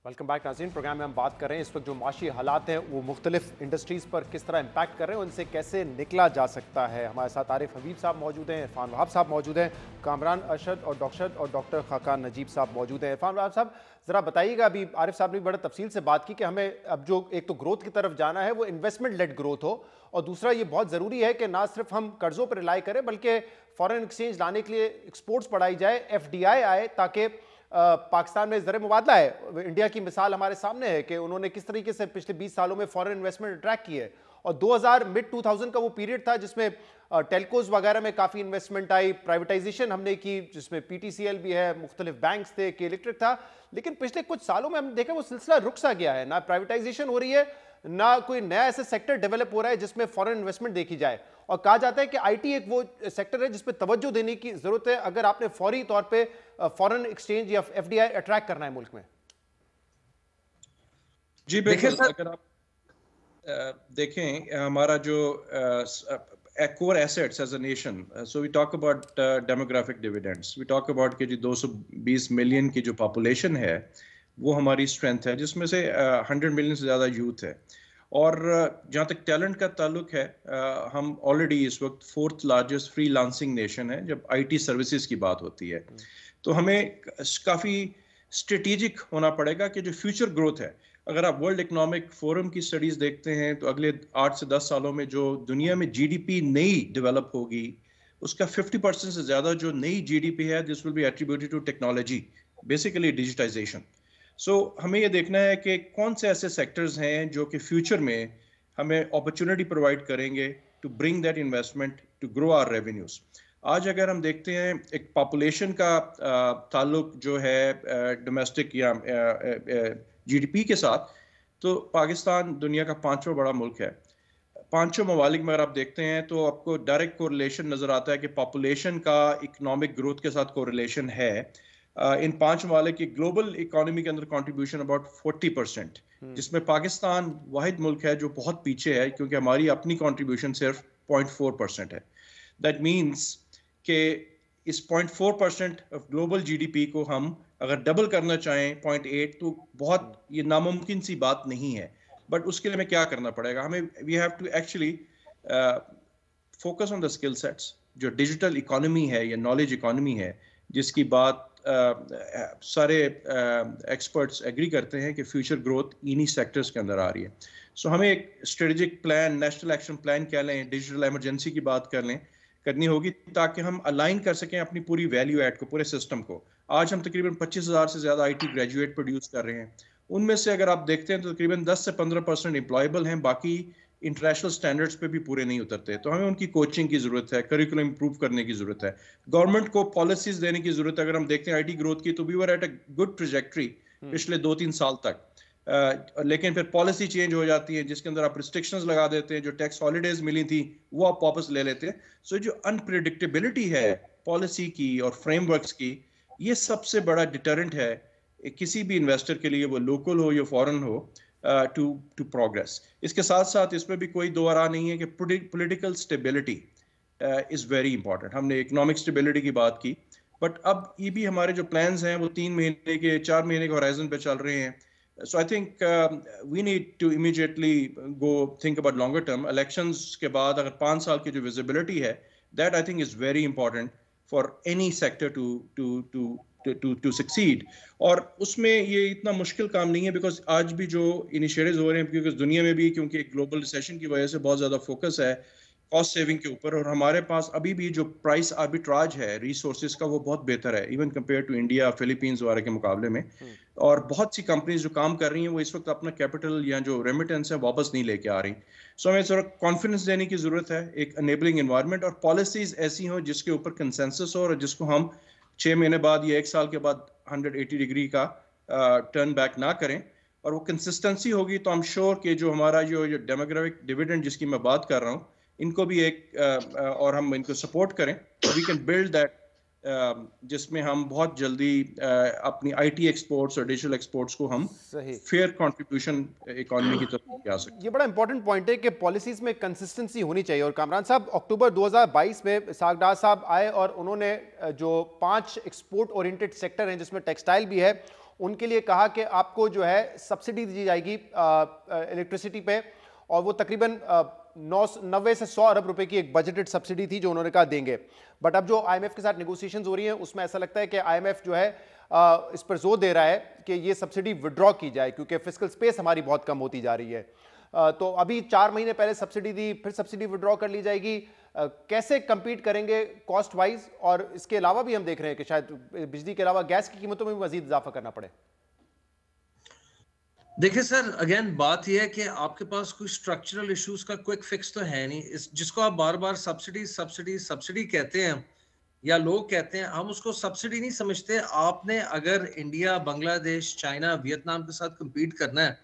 वेलकम बैक नाज़रीन। प्रोग्राम में हम बात कर रहे हैं इस वक्त जो माशी हालात हैं वो मुख्तलिफ इंडस्ट्रीज़ पर किस तरह इम्पैक्ट कर रहे हैं, उनसे कैसे निकला जा सकता है। हमारे साथ आरिफ हबीब साहब मौजूद हैं, इरफान वहाब साहब मौजूद हैं, कामरान अरशद और डॉक्टर खाकान नजीब साहब मौजूद हैं। इरफान वहाब साहब, ज़रा बताइएगा, अभी आरिफ साहब ने बड़ा तफसील से बात की कि हमें अब जो एक तो ग्रोथ की तरफ जाना है वो इन्वेस्टमेंट लेड ग्रोथ हो, और दूसरा ये बहुत ज़रूरी है कि ना सिर्फ हम कर्ज़ों पर रिलाई करें बल्कि फ़ॉरेन एक्सचेंज लाने के लिए एक्सपोर्ट्स बढ़ाई जाए, FDI आए, ताकि पाकिस्तान में ज़र मुबादला है। इंडिया की मिसाल हमारे सामने है कि उन्होंने किस तरीके से पिछले 20 सालों में फॉरेन इन्वेस्टमेंट अट्रैक्ट की है, और 2000 का वो पीरियड था जिसमें टेलकोज वगैरह में काफ़ी इन्वेस्टमेंट आई, प्राइवेटाइजेशन हमने की, जिसमें PTCL भी है, मुख्तलिफ बैंक्स थे, के इलेक्ट्रिक था। लेकिन पिछले कुछ सालों में हमने देखा वो सिलसिला रुक सा गया है, ना प्राइवेटाइजेशन हो रही है, ना कोई नया ऐसा सेक्टर डेवलप हो रहा है जिसमें फॉरेन इन्वेस्टमेंट देखी जाए। और कहा जाता है कि IT एक वो सेक्टर है जिसपे तवज्जो देने की जरूरत है अगर आपने फौरी तौर पे फॉरेन एक्सचेंज या FDI अट्रैक्ट करना है मुल्क में। जी बिल्कुल, अगर आप देखें हमारा जो core assets as a nation, so we talk about demographic dividends, we talk about कि जी 220 मिलियन की जो पॉपुलेशन है वो हमारी स्ट्रेंथ है, जिसमें से 100 मिलियन से ज़्यादा यूथ है। और जहाँ तक टैलेंट का ताल्लुक है, हम ऑलरेडी इस वक्त 4th लार्जेस्ट फ्रीलांसिंग नेशन है जब IT सर्विसेज की बात होती है। तो हमें काफ़ी स्ट्रेटेजिक होना पड़ेगा कि जो फ्यूचर ग्रोथ है, अगर आप वर्ल्ड इकोनॉमिक फोरम की स्टडीज़ देखते हैं तो अगले 8 से 10 सालों में जो दुनिया में GDP नई डेवलप होगी उसका 50% से ज़्यादा जो नई GDP है, this will be attributed to technology, basically digitisation. So हमें ये देखना है कि कौन से ऐसे सेक्टर्स हैं जो कि फ्यूचर में हमें अपॉर्चुनिटी प्रोवाइड करेंगे to bring that investment to grow our revenues. आज अगर हम देखते हैं एक पॉपुलेशन का ताल्लुक जो है डोमेस्टिक या GDP के साथ, तो पाकिस्तान दुनिया का 5वां बड़ा मुल्क है। 5 ममालिक में अगर आप देखते हैं तो आपको डायरेक्ट कोरिलेशन नजर आता है कि पॉपुलेशन का इकोनॉमिक ग्रोथ के साथ कोरिलेशन है। इन 5 ममालिक की ग्लोबल इकोनॉमी के अंदर कंट्रीब्यूशन अबाउट 40%, जिसमें पाकिस्तान वाहिद मुल्क है जो बहुत पीछे है, क्योंकि हमारी अपनी कंट्रीब्यूशन सिर्फ 0.4% है। दैट मीन्स कि इस 0.4% ऑफ ग्लोबल जीडीपी को हम अगर डबल करना चाहें 0.8, तो बहुत ये नामुमकिन सी बात नहीं है। बट उसके लिए हमें क्या करना पड़ेगा? हमें we have to actually focus on the skill sets. जो डिजिटल इकोनॉमी है या नॉलेज इकोनॉमी है, जिसकी बात सारे एक्सपर्ट्स एग्री करते हैं कि फ्यूचर ग्रोथ इन्हीं सेक्टर्स के अंदर आ रही है। सो हमें एक strategic plan, national action plan कह लें, डिजिटल इमरजेंसी की बात कर लें, करनी होगी, ताकि हम अलाइन कर सकें अपनी पूरी वैल्यू ऐड को, पूरे सिस्टम को। आज हम तकरीबन 25,000 से ज़्यादा IT ग्रेजुएट प्रोड्यूस कर रहे हैं। उनमें से अगर आप देखते हैं तो तकरीबन 10 से 15% एम्प्लॉयबल हैं, बाकी इंटरनेशनल स्टैंडर्ड्स पे भी पूरे नहीं उतरते। तो हमें उनकी कोचिंग की ज़रूरत है, करिकुलम इंप्रूव करने की ज़रूरत है, गवर्नमेंट को पॉलिसीज देने की ज़रूरत है। अगर हम देखते हैं IT ग्रोथ की, तो we were at a good trajectory पिछले 2-3 साल तक, लेकिन फिर पॉलिसी चेंज हो जाती है, जिसके अंदर आप रिस्ट्रिक्शंस लगा देते हैं, जो टैक्स हॉलीडेज मिली थी वो आप वापस ले लेते हैं। सो जो अनप्रिडिक्टेबिलिटी है पॉलिसी की और फ्रेमवर्क्स की, ये सबसे बड़ा डिटरेंट है किसी भी इन्वेस्टर के लिए, वो लोकल हो या फॉरेन हो, टू प्रोग्रेस। इसके साथ साथ इसमें भी कोई दो राह नहीं है कि political stability is very important. हमने इकोनॉमिक स्टेबिलिटी की बात की, बट अब ये भी हमारे जो प्लान्स हैं वो 3 महीने के, 4 महीने के होराइजन पे चल रहे हैं। So I think we need to immediately go think about longer term elections के बाद अगर 5 साल की जो visibility है, that I think is very important for any sector to succeed। और उसमें ये इतना मुश्किल काम नहीं है, because आज भी जो इनिशिएटिव्स हो रहे हैं, क्योंकि दुनिया में भी क्योंकि एक ग्लोबल रिसेशन की वजह से बहुत ज़्यादा फोकस है कॉस्ट सेविंग के ऊपर, और हमारे पास अभी भी जो प्राइस आर्बिट्राज है रिसोर्सेज का वो बहुत बेहतर है, even compare to India, Philippines वगैरह के मुकाबले में। और बहुत सी कंपनीज जो काम कर रही हैं वो इस वक्त अपना कैपिटल या जो रेमिटेंस है वापस नहीं लेके आ रही। सो हमें थोड़ा कॉन्फिडेंस देने की जरूरत है, एक अनेबलिंग एनवायरनमेंट और पॉलिसीज ऐसी हो जिसके ऊपर कंसेंसस हो, और जिसको हम 6 महीने बाद या 1 साल के बाद 180 डिग्री का टर्न बैक ना करें, और वो कंसिस्टेंसी होगी तो आई एम श्योर कि जो हमारा जो डेमोग्राफिक डिविडेंड जिसकी मैं बात कर रहा हूँ, इनको भी एक और हम इनको सपोर्ट करें, वी कैन बिल्ड दैट, जिसमें हम बहुत जल्दी अपनी IT एक्सपोर्ट्स और डिजिटल एक्सपोर्ट्स को हम फेयर कंट्रीब्यूशन इकोनॉमी की तरफ आ सकते हैं। ये बड़ा इंपॉर्टेंट पॉइंट है कि पॉलिसीज में कंसिस्टेंसी होनी चाहिए। और कामरान साहब, अक्टूबर 2022 में इसाक डार साहब आए और उन्होंने जो 5 एक्सपोर्ट ओरिएंटेड सेक्टर हैं जिसमें टेक्सटाइल भी है, उनके लिए कहा कि आपको जो है सब्सिडी दी जाएगी इलेक्ट्रिसिटी पे, और वो तकरीबन 90 से 100 अरब रुपए की एक बजटेड सब्सिडी थी जो उन्होंने कहा देंगे। बट अब जो IMF के साथ नेगोशिएशंस हो रही हैं उसमें ऐसा लगता है कि IMF जो है इस पर जोर दे रहा है कि ये सब्सिडी विड्रॉ की जाए, क्योंकि फिस्कल स्पेस हमारी बहुत कम होती जा रही है। तो अभी 4 महीने पहले सब्सिडी दी, फिर सब्सिडी विड्रॉ कर ली जाएगी। कैसे कंपीट करेंगे कॉस्ट वाइज? और इसके अलावा भी हम देख रहे हैं कि शायद बिजली के अलावा गैस की कीमतों में भी मजीद इजाफा करना पड़े। देखिए सर, अगेन बात यह है कि आपके पास कोई स्ट्रक्चरल इश्यूज का क्विक फिक्स तो है नहीं। जिसको आप बार बार सब्सिडी सब्सिडी सब्सिडी कहते हैं या लोग कहते हैं, हम उसको सब्सिडी नहीं समझते। आपने अगर इंडिया, बांग्लादेश, चाइना, वियतनाम के साथ compete करना है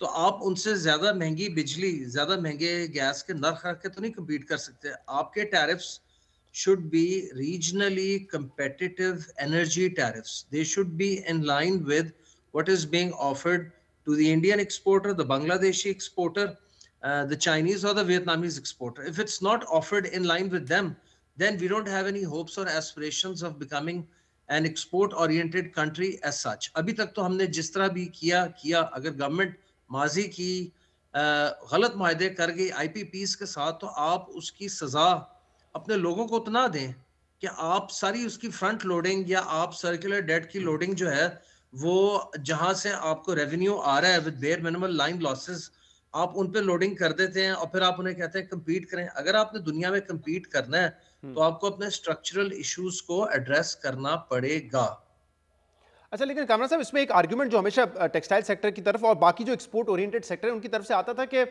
तो आप उनसे ज्यादा महंगी बिजली, ज्यादा महंगे गैस के नर्ख रख के तो नहीं compete कर सकते। आपके tariffs should be regionally competitive energy tariffs. They should be in line with what is being offered to the Indian exporter, the Bangladeshi exporter, the Chinese or the Vietnamese exporter. If it's not offered in line with them, then we don't have any hopes or aspirations of becoming an export-oriented country as such. अभी तक तो हमने जिस तरह भी किया, अगर government माजी की गलत माहदे कर गई IPPs के साथ, तो आप उसकी सजा अपने लोगों को उतना दें कि आप सारी उसकी फ्रंट लोडिंग या आप सर्कुलर डेट की लोडिंग जो है वो जहां से आपको रेवेन्यू आ रहा है with bare minimal line losses, आप उन पे लोडिंग कर देते हैं और फिर आप उन्हें कहते हैं compete करें। अगर आपने दुनिया में compete करना है तो आपको अपने स्ट्रक्चरल इश्यूज को एड्रेस करना पड़ेगा। अच्छा, लेकिन कामरान साहब, इसमें एक आर्गुमेंट जो हमेशा टेक्सटाइल सेक्टर की तरफ और बाकी जो एक्सपोर्ट ओरिएंटेड सेक्टर है उनकी तरफ से आता था कि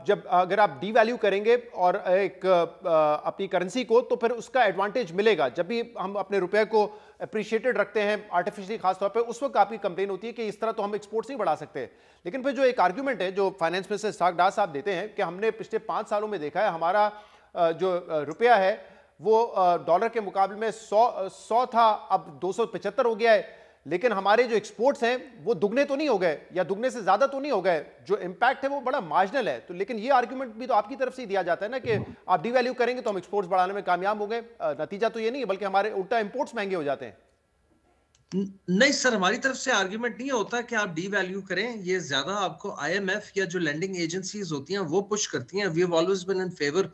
जब अगर आप डीवैल्यू करेंगे और एक अपनी करेंसी को, तो फिर उसका एडवांटेज मिलेगा। जब भी हम अपने रुपए को अप्रिशिएटेड रखते हैं आर्टिफिशियली खासतौर पर, उस वक्त आपकी कंप्लेन होती है कि इस तरह तो हम एक्सपोर्ट्स नहीं बढ़ा सकते। लेकिन फिर जो एक आर्ग्यूमेंट है जो फाइनेंस मिनिस्टर इसाक डार साहब देते हैं कि हमने पिछले 5 सालों में देखा है हमारा जो रुपया है वो डॉलर के मुकाबले में 100 था, अब 275 हो गया है। लेकिन हमारे जो एक्सपोर्ट्स हैं वो दुगने तो नहीं हो गए या दुगने से ज्यादा तो नहीं हो गए, जो इंपैक्ट है वो बड़ा मार्जिनल है। तो लेकिन ये आर्गुमेंट भी तो आपकी तरफ से ही दिया जाता है ना कि आप डीवैल्यू करेंगे तो हम एक्सपोर्ट्स बढ़ाने में कामयाब हो गए। नतीजा तो ये नहीं है, बल्कि हमारे उल्टा इंपोर्ट्स महंगे हो जाते हैं। नहीं सर, हमारी तरफ से आर्गुमेंट नहीं होता कि आप डी वैल्यू करें। ये ज्यादा आपको आईएमएफ या जो लैंडिंग एजेंसीज होती हैं वो पुश करती हैं। We have always been in favour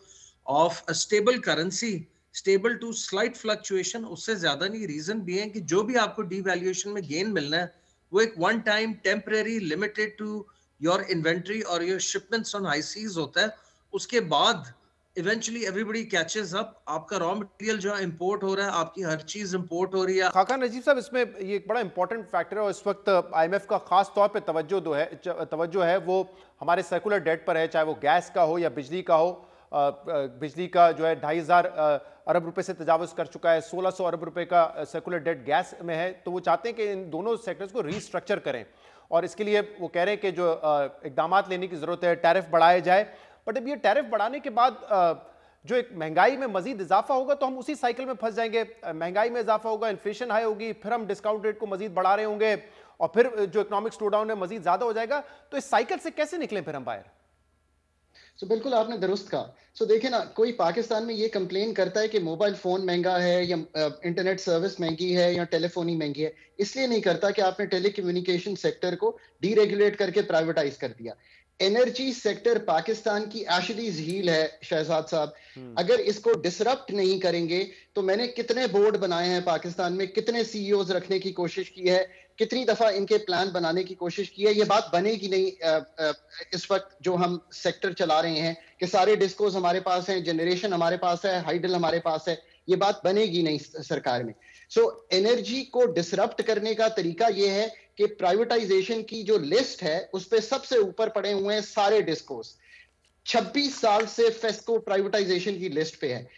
of a stable currency, stable to slight fluctuation, उससे ज्यादा नहीं। रीजन भी है कि जो भी आपको डीवैल्यूएशन में गेन मिलना है वो एक one time temporary limited to your inventory और your shipments on high seas होता है। उसके बाद इवेंचुअली एवरीबॉडी कैचेस अप। आपका रॉ मटेरियल जो है इंपोर्ट हो रहा है, आपकी हर चीज इंपोर्ट हो रही है। खाकान नजीब साहब, इसमें ये एक बड़ा इंपॉर्टेंट फैक्टर है और इस वक्त आईएमएफ का खास तौर पे तवज्जो है वो हमारे सर्कुलर डेट पर है, चाहे वो गैस का हो या बिजली का हो। बिजली का जो है 2,500 अरब रुपए से तजावुज कर चुका है, 1,600 अरब रुपए का सर्कुलर डेट गैस में है। तो वो चाहते हैं कि इन दोनों सेक्टर्स को रीस्ट्रक्चर करें और इसके लिए वो कह रहे हैं कि जो इकदाम लेने की जरूरत है, टैरिफ बढ़ाए जाए। बट अब ये टैरिफ बढ़ाने के बाद जो एक महंगाई में मजीद इजाफा होगा तो हम उसी साइकिल में फंस जाएंगे। महंगाई में इजाफा होगा, इन्फ्लेशन हाई होगी, फिर हम डिस्काउंट रेट को मजीद बढ़ा रहे होंगे और फिर जो इकोनॉमिक स्लो डाउन है मजीद ज्यादा हो जाएगा। तो इस साइकिल से कैसे निकलें फिर हम बाहर? बिल्कुल आपने दुरुस्त कहा। देखिए ना, कोई पाकिस्तान में ये कंप्लेन करता है कि मोबाइल फोन महंगा है या इंटरनेट सर्विस महंगी है या टेलीफोनी महंगी है, इसलिए नहीं करता कि आपने टेलीकम्युनिकेशन सेक्टर को डीरेगुलेट करके प्राइवेटाइज कर दिया। एनर्जी सेक्टर पाकिस्तान की एशलीज हील है शहजाद साहब। अगर इसको डिसरप्ट नहीं करेंगे तो मैंने कितने बोर्ड बनाए हैं पाकिस्तान में, कितने सीईओज रखने की कोशिश की है, कितनी दफा इनके प्लान बनाने की कोशिश की है। ये बात बनेगी नहीं इस वक्त जो हम सेक्टर चला रहे हैं कि सारे डिस्कोज हमारे पास हैं, जनरेशन हमारे पास है, हाइडल हमारे पास है। ये बात बनेगी नहीं सरकार में। एनर्जी को डिसरप्ट करने का तरीका यह है कि प्राइवेटाइजेशन की जो लिस्ट है उस पर सबसे ऊपर पड़े हुए हैं सारे डिस्कोस। 26 साल से फेस्को प्राइवेटाइजेशन की लिस्ट पे है।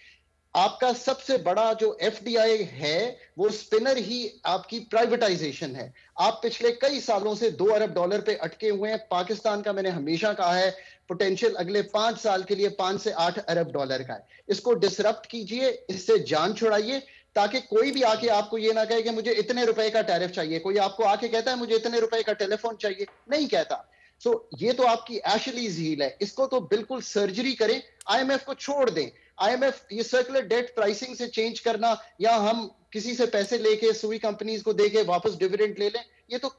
आपका सबसे बड़ा जो एफडीआई है वो स्पिनर ही आपकी प्राइवेटाइजेशन है। आप पिछले कई सालों से $2 अरब पे अटके हुए हैं। पाकिस्तान का मैंने हमेशा कहा है पोटेंशियल अगले 5 साल के लिए $5 से $8 अरब का है। इसको डिसरप्ट कीजिए, इससे जान छुड़ाइए, ताकि कोई भी आके आपको ये ना कहे कि मुझे इतने रुपए का टैरिफ चाहिए। कोई आपको आके कहता है मुझे इतने रुपए का टेलीफोन चाहिए, नहीं कहता। ये तो आपकी एशलीज हील है, इसको तो बिल्कुल सर्जरी करें। आईएमएफ को छोड़ दें। आईएमएफ ये सर्कुलर डेट प्राइसिंग से चेंज करना या हम किसी से पैसे लेके सुई कंपनीज को देके वापस डिविडेंड ले लें, ये तो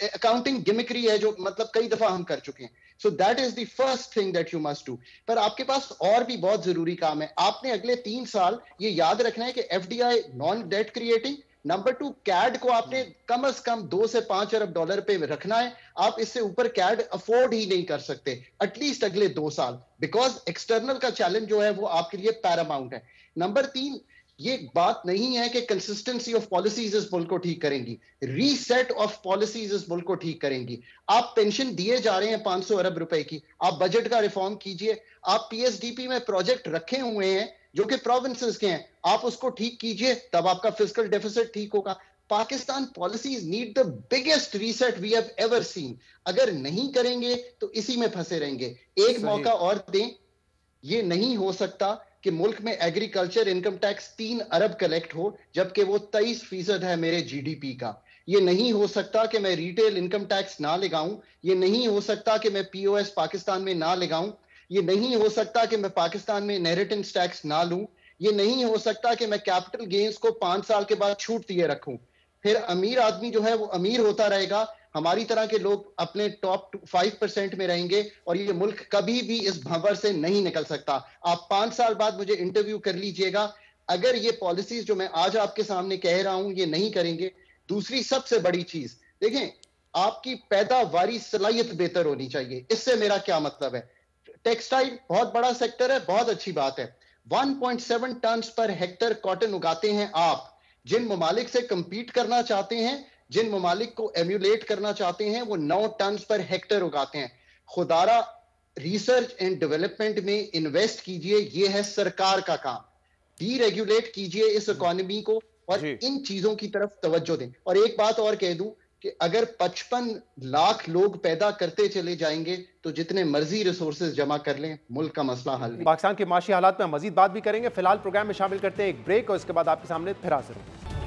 अकाउंटिंग गिमिक्री है जो मतलब कई दफा हम कर चुके हैं। So that is the first thing that you must do. पर आपके पास और भी बहुत जरूरी काम है। आपने अगले 3 साल ये याद रखना है कि FDI non debt creating, number 2 CAD को आपने कम से कम $2 से $5 अरब पे रखना है। आप इससे ऊपर कैड अफोर्ड ही नहीं कर सकते एटलीस्ट अगले 2 साल, बिकॉज एक्सटर्नल का चैलेंज जो है वो आपके लिए पैरामाउंट है। नंबर 3, ये बात नहीं है कि कंसिस्टेंसी ऑफ पॉलिसीज इस मुल्क को ठीक करेंगी, रीसेट ऑफ पॉलिसीज इस मुल्क को ठीक करेंगी। आप पेंशन दिए जा रहे हैं 500 अरब रुपए की, आप बजट का रिफॉर्म कीजिए। आप पीएसडीपी में प्रोजेक्ट रखे हुए हैं जो कि प्रोविंसेस के हैं, आप उसको ठीक कीजिए, तब आपका फिस्कल डेफिसिट ठीक होगा। Pakistan policies need the biggest reset we have ever seen. अगर नहीं करेंगे तो इसी में फंसे रहेंगे। एक मौका और दें। ये नहीं हो सकता कि मुल्क में एग्रीकल्चर इनकम टैक्स 3 अरब कलेक्ट हो जबकि वो 23% है मेरे जीडीपी का। ये नहीं हो सकता कि मैं रिटेल इनकम टैक्स ना लगाऊं। ये नहीं हो सकता कि मैं पीओएस पाकिस्तान में ना लगाऊं। ये नहीं हो सकता कि मैं पाकिस्तान में इनहेरिटेंस टैक्स ना लूं। ये नहीं हो सकता कि मैं कैपिटल गेन्स को 5 साल के बाद छूट दिए रखूं। फिर अमीर आदमी जो है वो अमीर होता रहेगा, हमारी तरह के लोग अपने टॉप 5% में रहेंगे और ये मुल्क कभी भी इस भंवर से नहीं निकल सकता। आप 5 साल बाद मुझे इंटरव्यू कर लीजिएगा, अगर ये पॉलिसीज जो मैं आज आपके सामने कह रहा हूं ये नहीं करेंगे। दूसरी सबसे बड़ी चीज देखें, आपकी पैदावारी सलाहियत बेहतर होनी चाहिए। इससे मेरा क्या मतलब है? टेक्सटाइल बहुत बड़ा सेक्टर है, बहुत अच्छी बात है। 1.7 टन पर हेक्टर कॉटन उगाते हैं आप। जिन ममालिक से कंपीट करना चाहते हैं, जिन ममालिक को एम्यूलेट करना चाहते हैं, वो 9 टन पर हेक्टर उगाते हैं। खुदारा रिसर्च एंड डेवलपमेंट में इन्वेस्ट कीजिए, ये है सरकार का काम। डीरेगुलेट कीजिए इस इकोनॉमी को और इन चीजों की तरफ तवज्जो दें। और एक बात और कह दूं कि अगर 55 लाख लोग पैदा करते चले जाएंगे तो जितने मर्जी रिसोर्सेज जमा कर लें, मुल्क का मसला हल नहीं। पाकिस्तान के माशी हालात में हम मजीद बात भी करेंगे। फिलहाल प्रोग्राम में शामिल करते हैं एक ब्रेक और इसके बाद आपके सामने फिर हाजिर होंगे।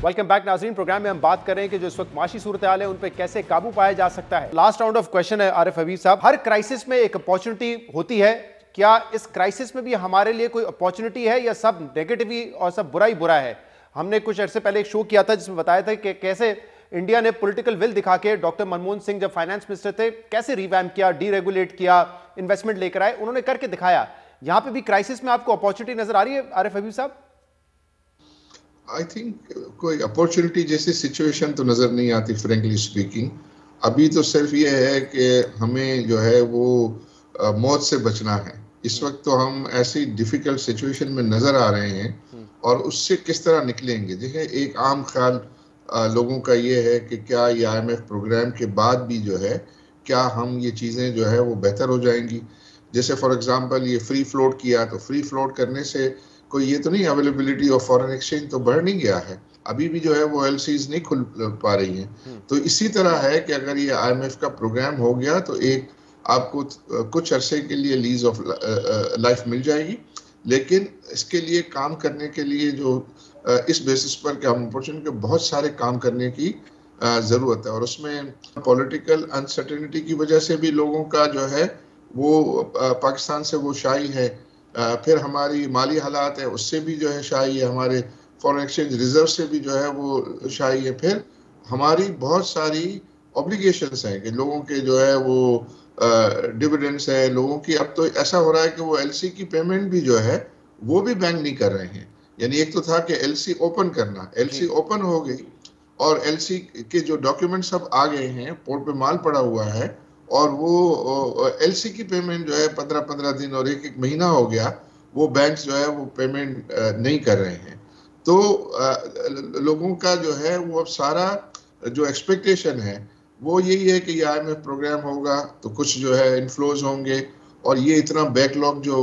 वेलकम बैक नाज़रीन। प्रोग्राम में हम बात कर रहे हैं कि जो इस वक्त माशी सूरत हाल है उन पे कैसे काबू पाया जा सकता है। लास्ट राउंड ऑफ क्वेश्चन है आरिफ हबीब साहब, हर क्राइसिस में एक अपॉर्चुनिटी होती है, क्या इस क्राइसिस में भी हमारे लिए कोई अपॉर्चुनिटी है या सब नेगेटिव और सब बुरा ही बुरा है? हमने कुछ अर्से पहले एक शो किया था जिसमें बताया था कि कैसे इंडिया ने पॉलिटिकल विल दिखा के डॉक्टर मनमोहन सिंह जब फाइनेंस मिनिस्टर थे कैसे रिवैम्प किया, डीरेगुलेट किया, इन्वेस्टमेंट लेकर आए, उन्होंने करके दिखाया। यहां पे भी क्राइसिस में आपको अपॉर्चुनिटी नजर आ रही है आरिफ हबीब साहब? आई थिंक कोई अपॉर्चुनिटी जैसी सिचुएशन तो नजर नहीं आती फ्रेंकली स्पीकिंग। अभी तो सिर्फ ये है कि हमें जो है वो मौत से बचना है। इस वक्त तो हम ऐसी डिफिकल्ट सिचुएशन में नजर आ रहे हैं और उससे किस तरह निकलेंगे। देखिए, एक आम ख्याल लोगों का ये है कि क्या ये IMF प्रोग्राम के बाद भी जो है क्या हम ये चीज़ें जो है वो बेहतर हो जाएंगी। जैसे फॉर एग्जांपल ये फ्री फ्लोट किया, तो फ्री फ्लोट करने से कोई ये तो नहीं अवेलेबिलिटी ऑफ फॉरेन एक्सचेंज तो बढ़ नहीं गया है, अभी भी जो है वो LCs नहीं खुल पा रही हैं। तो इसी तरह है कि अगर ये IMF का प्रोग्राम हो गया तो एक आपको कुछ अरसे के लिए लीज ऑफ लाइफ मिल जाएगी, लेकिन इसके लिए काम करने के लिए जो इस बेसिस पर कि हम अपॉर्चुनिटी के बहुत सारे काम करने की ज़रूरत है और उसमें पॉलिटिकल अनसर्टेनिटी की वजह से भी लोगों का जो है वो पाकिस्तान से वो शाई है, फिर हमारी माली हालात है उससे भी जो है शाई है, हमारे फॉरेन एक्सचेंज रिजर्व से भी जो है वो शाई है, फिर हमारी बहुत सारी ऑब्लिगेशंस हैं कि लोगों के जो है वो डिविडेंड्स है लोगों की। अब तो ऐसा हो रहा है कि वो LC की पेमेंट भी जो है वो भी बैंक नहीं कर रहे हैं। यानी एक तो था कि LC ओपन करना, LC ओपन हो गई और LC के जो डॉक्यूमेंट सब आ गए हैं, पोर्ट पे माल पड़ा हुआ है और वो LC की पेमेंट जो है 15-15 दिन और एक महीना हो गया, वो बैंक जो है वो पेमेंट नहीं कर रहे हैं। तो लोगों का जो है वो अब सारा जो एक्सपेक्टेशन है वो यही है कि ये IMF प्रोग्राम होगा तो कुछ जो है इनफ्लोज होंगे और ये इतना बैकलॉग जो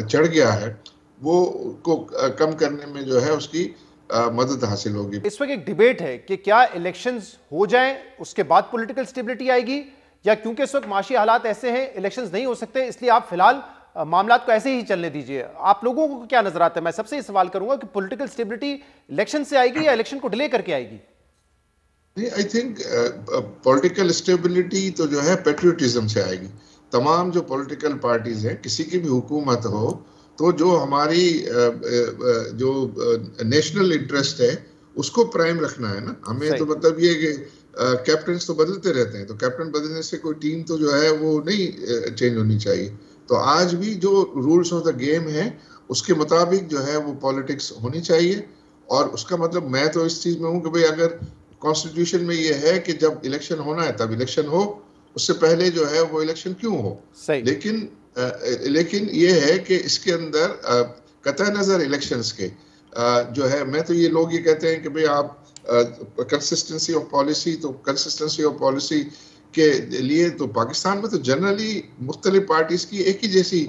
चढ़ गया है वो को कम करने में जो है उसकी मदद हासिल होगी। इस वक्त एक डिबेट है कि क्या इलेक्शंस हो जाएं उसके बाद पॉलिटिकल स्टेबिलिटी आएगी, या क्योंकि इस वक्त माशी हालात ऐसे हैं इलेक्शंस नहीं हो सकते इसलिए आप फिलहाल मामला को ऐसे ही चलने दीजिए। आप लोगों को क्या नजर आता है? मैं सबसे सवाल करूंगा कि पॉलिटिकल स्टेबिलिटी इलेक्शन से आएगी या इलेक्शन को डिले करके आएगी? आई थिंक पॉलिटिकल स्टेबिलिटी तो जो है पेट्रियोटिज्म से आएगी। तमाम जो पॉलिटिकल पार्टीज हैं, किसी की भी हुकूमत हो तो जो हमारी जो नेशनल इंटरेस्ट है उसको प्राइम रखना है ना हमें। तो मतलब ये कि कैप्टन तो बदलते रहते हैं, तो कैप्टन बदलने से कोई टीम तो जो है वो नहीं चेंज होनी चाहिए। तो आज भी जो रूल्स ऑफ द गेम है उसके मुताबिक जो है वो पॉलिटिक्स होनी चाहिए। और उसका मतलब मैं तो इस चीज में हूँ कि भाई अगर कॉन्स्टिट्यूशन में ये है कि जब इलेक्शन होना है तब इलेक्शन हो, उससे पहले जो है वो इलेक्शन क्यों हो। लेकिन ये है कि इसके अंदर कतई नजर इलेक्शंस के जो है, मैं तो ये लोग ये कहते हैं कि भाई आप कंसिस्टेंसी ऑफ पॉलिसी, तो कंसिस्टेंसी ऑफ पॉलिसी के लिए तो पाकिस्तान में तो जनरली मुख्तलिफ पार्टीज की एक ही जैसी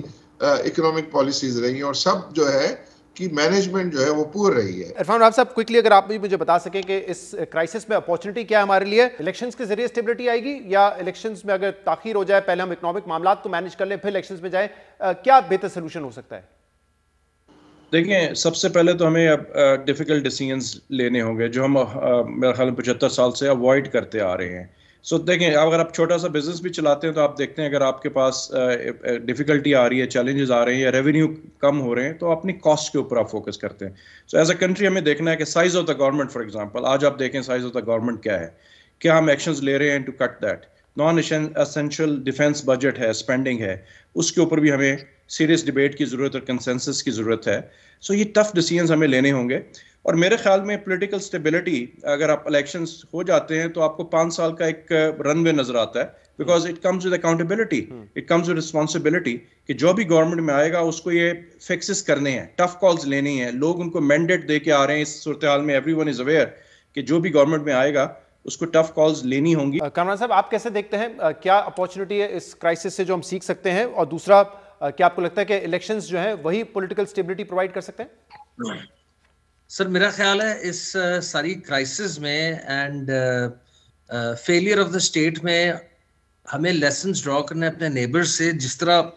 इकोनॉमिक पॉलिसीज रही हैं और सब जो है कि मैनेजमेंट जो है वो पूर रही है। इरफान राव साहब, क्विकली अगर आप भी मुझे बता सकें कि इस क्राइसिस में अपॉर्चुनिटी क्या है हमारे लिए? इलेक्शंस के जरिए स्टेबिलिटी आएगी या इलेक्शंस में अगर ताखीर हो जाए, पहले हम इकोनॉमिक मामलात को मैनेज कर लें फिर इलेक्शंस में जाए, क्या बेहतर सोल्यूशन हो सकता है? देखिए, सबसे पहले तो हमें अब डिफिकल्ट डिसीजंस लेने होंगे जो हम मेरे ख्याल में 75 साल से अवॉइड करते आ रहे हैं। सो देखें, अगर आप छोटा सा बिजनेस भी चलाते हैं तो आप देखते हैं अगर आपके पास डिफिकल्टी आ रही है, चैलेंजेस आ रहे हैं या रेवेन्यू कम हो रहे हैं तो अपनी कॉस्ट के ऊपर आप फोकस करते हैं। सो एज अ कंट्री हमें देखना है कि size of the government, for example आज आप देखें साइज ऑफ द गवर्नमेंट क्या है, क्या हम एक्शंस ले रहे हैं to cut that. Non essential defence budget है, स्पेंडिंग है, उसके ऊपर भी हमें सीरियस डिबेट की ज़रूरत और कंसेंसस की ज़रूरत है। सो ये टफ डिसीजंस हमें लेने होंगे और मेरे ख्याल में पॉलिटिकल स्टेबिलिटी, अगर आप इलेक्शंस हो जाते हैं तो आपको 5 साल का एक रनवे नजर आता है, because it comes with accountability, it comes with responsibility कि जो भी गवर्नमेंट में आएगा उसको ये फिक्सेस करने हैं, टफ कॉल्स लेनी है। लोग उनको मैंडेट दे के आ रहे हैं इस सूरत हाल में, एवरीवन इज अवेयर कि जो भी गवर्नमेंट में आएगा उसको टफ कॉल्स लेनी होंगी। कामरान साहब, आप कैसे देखते हैं, क्या अपॉर्चुनिटी है इस क्राइसिस से जो हम सीख सकते हैं, और दूसरा क्या आपको लगता है कि इलेक्शंस जो है वही पॉलिटिकल स्टेबिलिटी प्रोवाइड कर सकते हैं? सर, मेरा ख्याल है इस सारी क्राइसिस में and failure of the state में हमें लेसन्स ड्रॉ करने अपने नेबर्स से। जिस तरह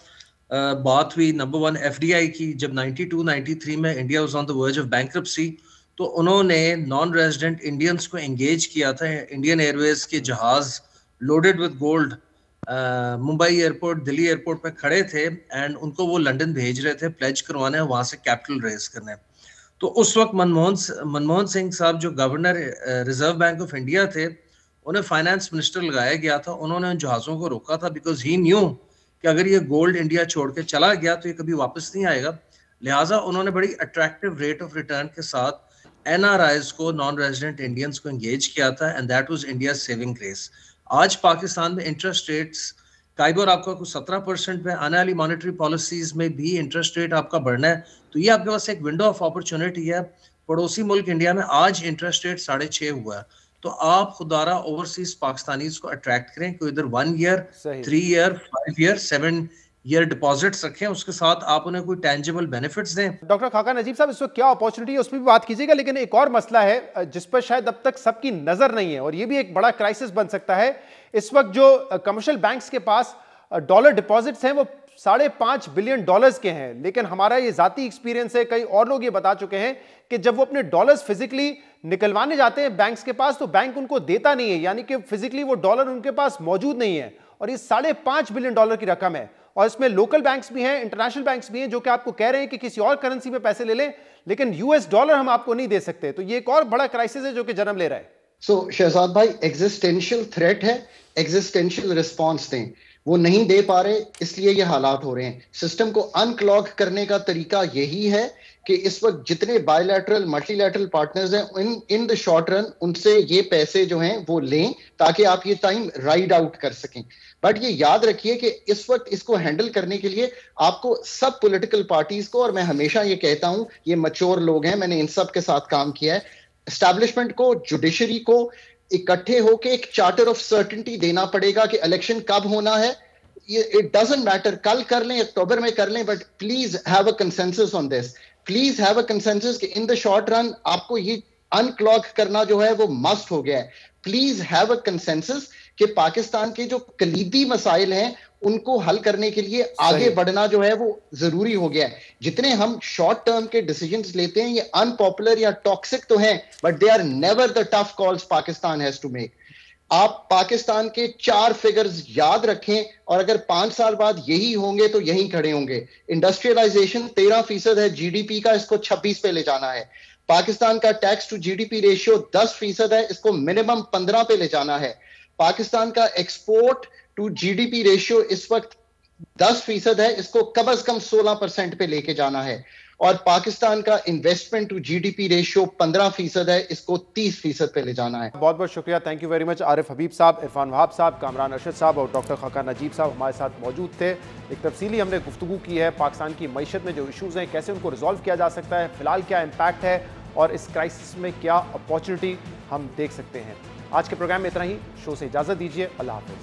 बात हुई नंबर 1 FDI की, जब 92-93 में India was on the verge of bankruptcy, तो उन्होंने नॉन रेजिडेंट इंडियंस को एंगेज किया था। इंडियन एयरवेज के जहाज loaded with gold Mumbai airport, Delhi airport पे खड़े थे एंड उनको वो लंदन भेज रहे थे प्लेज करवाने, वहां से कैपिटल रेज करने। तो उस वक्त मनमोहन सिंह साहब जो governor reserve bank of India थे, उन्हें फाइनेंस मिनिस्टर लगाया गया था। उन्होंने उन जहाज़ों को रोका था बिकॉज ही न्यू कि अगर ये गोल्ड इंडिया छोड़ के चला गया तो ये कभी वापस नहीं आएगा। लिहाजा उन्होंने बड़ी अट्रैक्टिव रेट ऑफ रिटर्न के साथ एनआरआईज को, नॉन रेजिडेंट इंडियंस को एंगेज किया था and that was India saving grace. आज पाकिस्तान में इंटरेस्ट रेट्स काइबर आपका कुछ 17% पे, आने वाली मॉनेटरी पॉलिसीज में भी इंटरेस्ट रेट आपका बढ़ना है। तो ये आपके पास एक विंडो ऑफ अपॉर्चुनिटी है। पड़ोसी मुल्क इंडिया में आज इंटरेस्ट रेट 6.5 हुआ है, तो आप खुदारा ओवरसीज पाकिस्तानीज को अट्रैक्ट करें कि इधर 1 year, 3 year, 5 year, 7 year deposits रखें, उसके साथ आप उन्हें कोई टेंजिबल बेनिफिट्स दें। डॉक्टर खाका नजीब साहब, इस वक्त क्या अपॉर्चुनिटी है उसमें भी बात कीजिएगा, लेकिन एक और मसला है जिस पर शायद अब तक सबकी नजर नहीं है और ये भी एक बड़ा क्राइसिस बन सकता है। इस वक्त जो कमर्शियल बैंक्स के पास डॉलर डिपॉजिट्स हैं वो $5.5 बिलियन के हैं, लेकिन हमारा ये जाती एक्सपीरियंस है, कई और लोग ये बता चुके हैं कि जब वो अपने डॉलर्स फिजिकली निकलवाने जाते हैं बैंक्स के पास तो बैंक उनको देता नहीं है, यानी कि फिजिकली वो डॉलर उनके पास मौजूद नहीं है। और ये $5.5 बिलियन की रकम है और इसमें लोकल बैंक्स भी हैं, इंटरनेशनल बैंक्स भी हैं जो कि आपको कह रहे हैं कि किसी और करेंसी में पैसे ले लें, लेकिन US डॉलर हम आपको नहीं दे सकते। तो ये एक और बड़ा क्राइसिस है जो कि जन्म ले रहा है। शहजाद भाई, एग्जिस्टेंशियल थ्रेट है, एग्जिस्टेंशियल रिस्पॉन्स दें, वो नहीं दे पा रहे, इसलिए ये हालात हो रहे हैं। सिस्टम को अनक्लॉग करने का तरीका यही है कि इस वक्त जितने बायलैटरल मल्टीलैटरल पार्टनर्स हैं इन द शॉर्ट रन उनसे ये पैसे जो हैं वो लें ताकि आप ये टाइम राइड आउट कर सकें। बट ये याद रखिए कि इस वक्त इसको हैंडल करने के लिए आपको सब पॉलिटिकल पार्टीज को, और मैं हमेशा ये कहता हूं ये मैच्योर लोग हैं, मैंने इन सब के साथ काम किया है, एस्टैब्लिशमेंट को, जुडिशरी को इकट्ठे होकर एक चार्टर ऑफ सर्टेनिटी देना पड़ेगा कि इलेक्शन कब होना है। इट डजंट मैटर, कल कर लें, अक्टूबर में कर लें, but please have a consensus on this. Please have a consensus कि इन द शॉर्ट रन आपको ये अनक्लॉग करना जो है वो मस्ट हो गया है। प्लीज हैव अ कंसेंसस कि पाकिस्तान के जो कलीदी मसाइल हैं उनको हल करने के लिए आगे बढ़ना जो है वो जरूरी हो गया है। जितने हम शॉर्ट टर्म के डिसीजंस लेते हैं ये अनपॉपुलर या टॉक्सिक तो हैं, but they are never the tough calls Pakistan has to make. आप पाकिस्तान के 4 फिगर्स याद रखें और अगर 5 साल बाद यही होंगे तो यहीं खड़े होंगे। इंडस्ट्रियलाइजेशन 13% है जीडीपी का, इसको 26 पे ले जाना है। पाकिस्तान का टैक्स टू जीडीपी रेशियो 10% है, इसको मिनिमम 15 पे ले जाना है। पाकिस्तान का एक्सपोर्ट टू जीडीपी रेशियो इस वक्त 10% है, इसको कम से कम 16% पे लेके जाना है। और पाकिस्तान का इन्वेस्टमेंट टू जीडीपी रेशियो 15% है, इसको 30% पे ले जाना है। बहुत बहुत शुक्रिया, thank you very much. Arif Habib साहब, इरफान वहाब साहब, कामरान अरशद साहब और डॉक्टर खाका नजीब साहब हमारे साथ मौजूद थे। एक तफसीली हमने गुफ्तगू की है पाकिस्तान की मईशत में जो इशूज़ हैं कैसे उनको रिजॉल्व किया जा सकता है, फिलहाल क्या इम्पैक्ट है और इस क्राइसिस में क्या अपॉर्चुनिटी हम देख सकते हैं। आज के प्रोग्राम में इतना ही, शो से इजाज़त दीजिए, अल्लाह हाफ़िज़।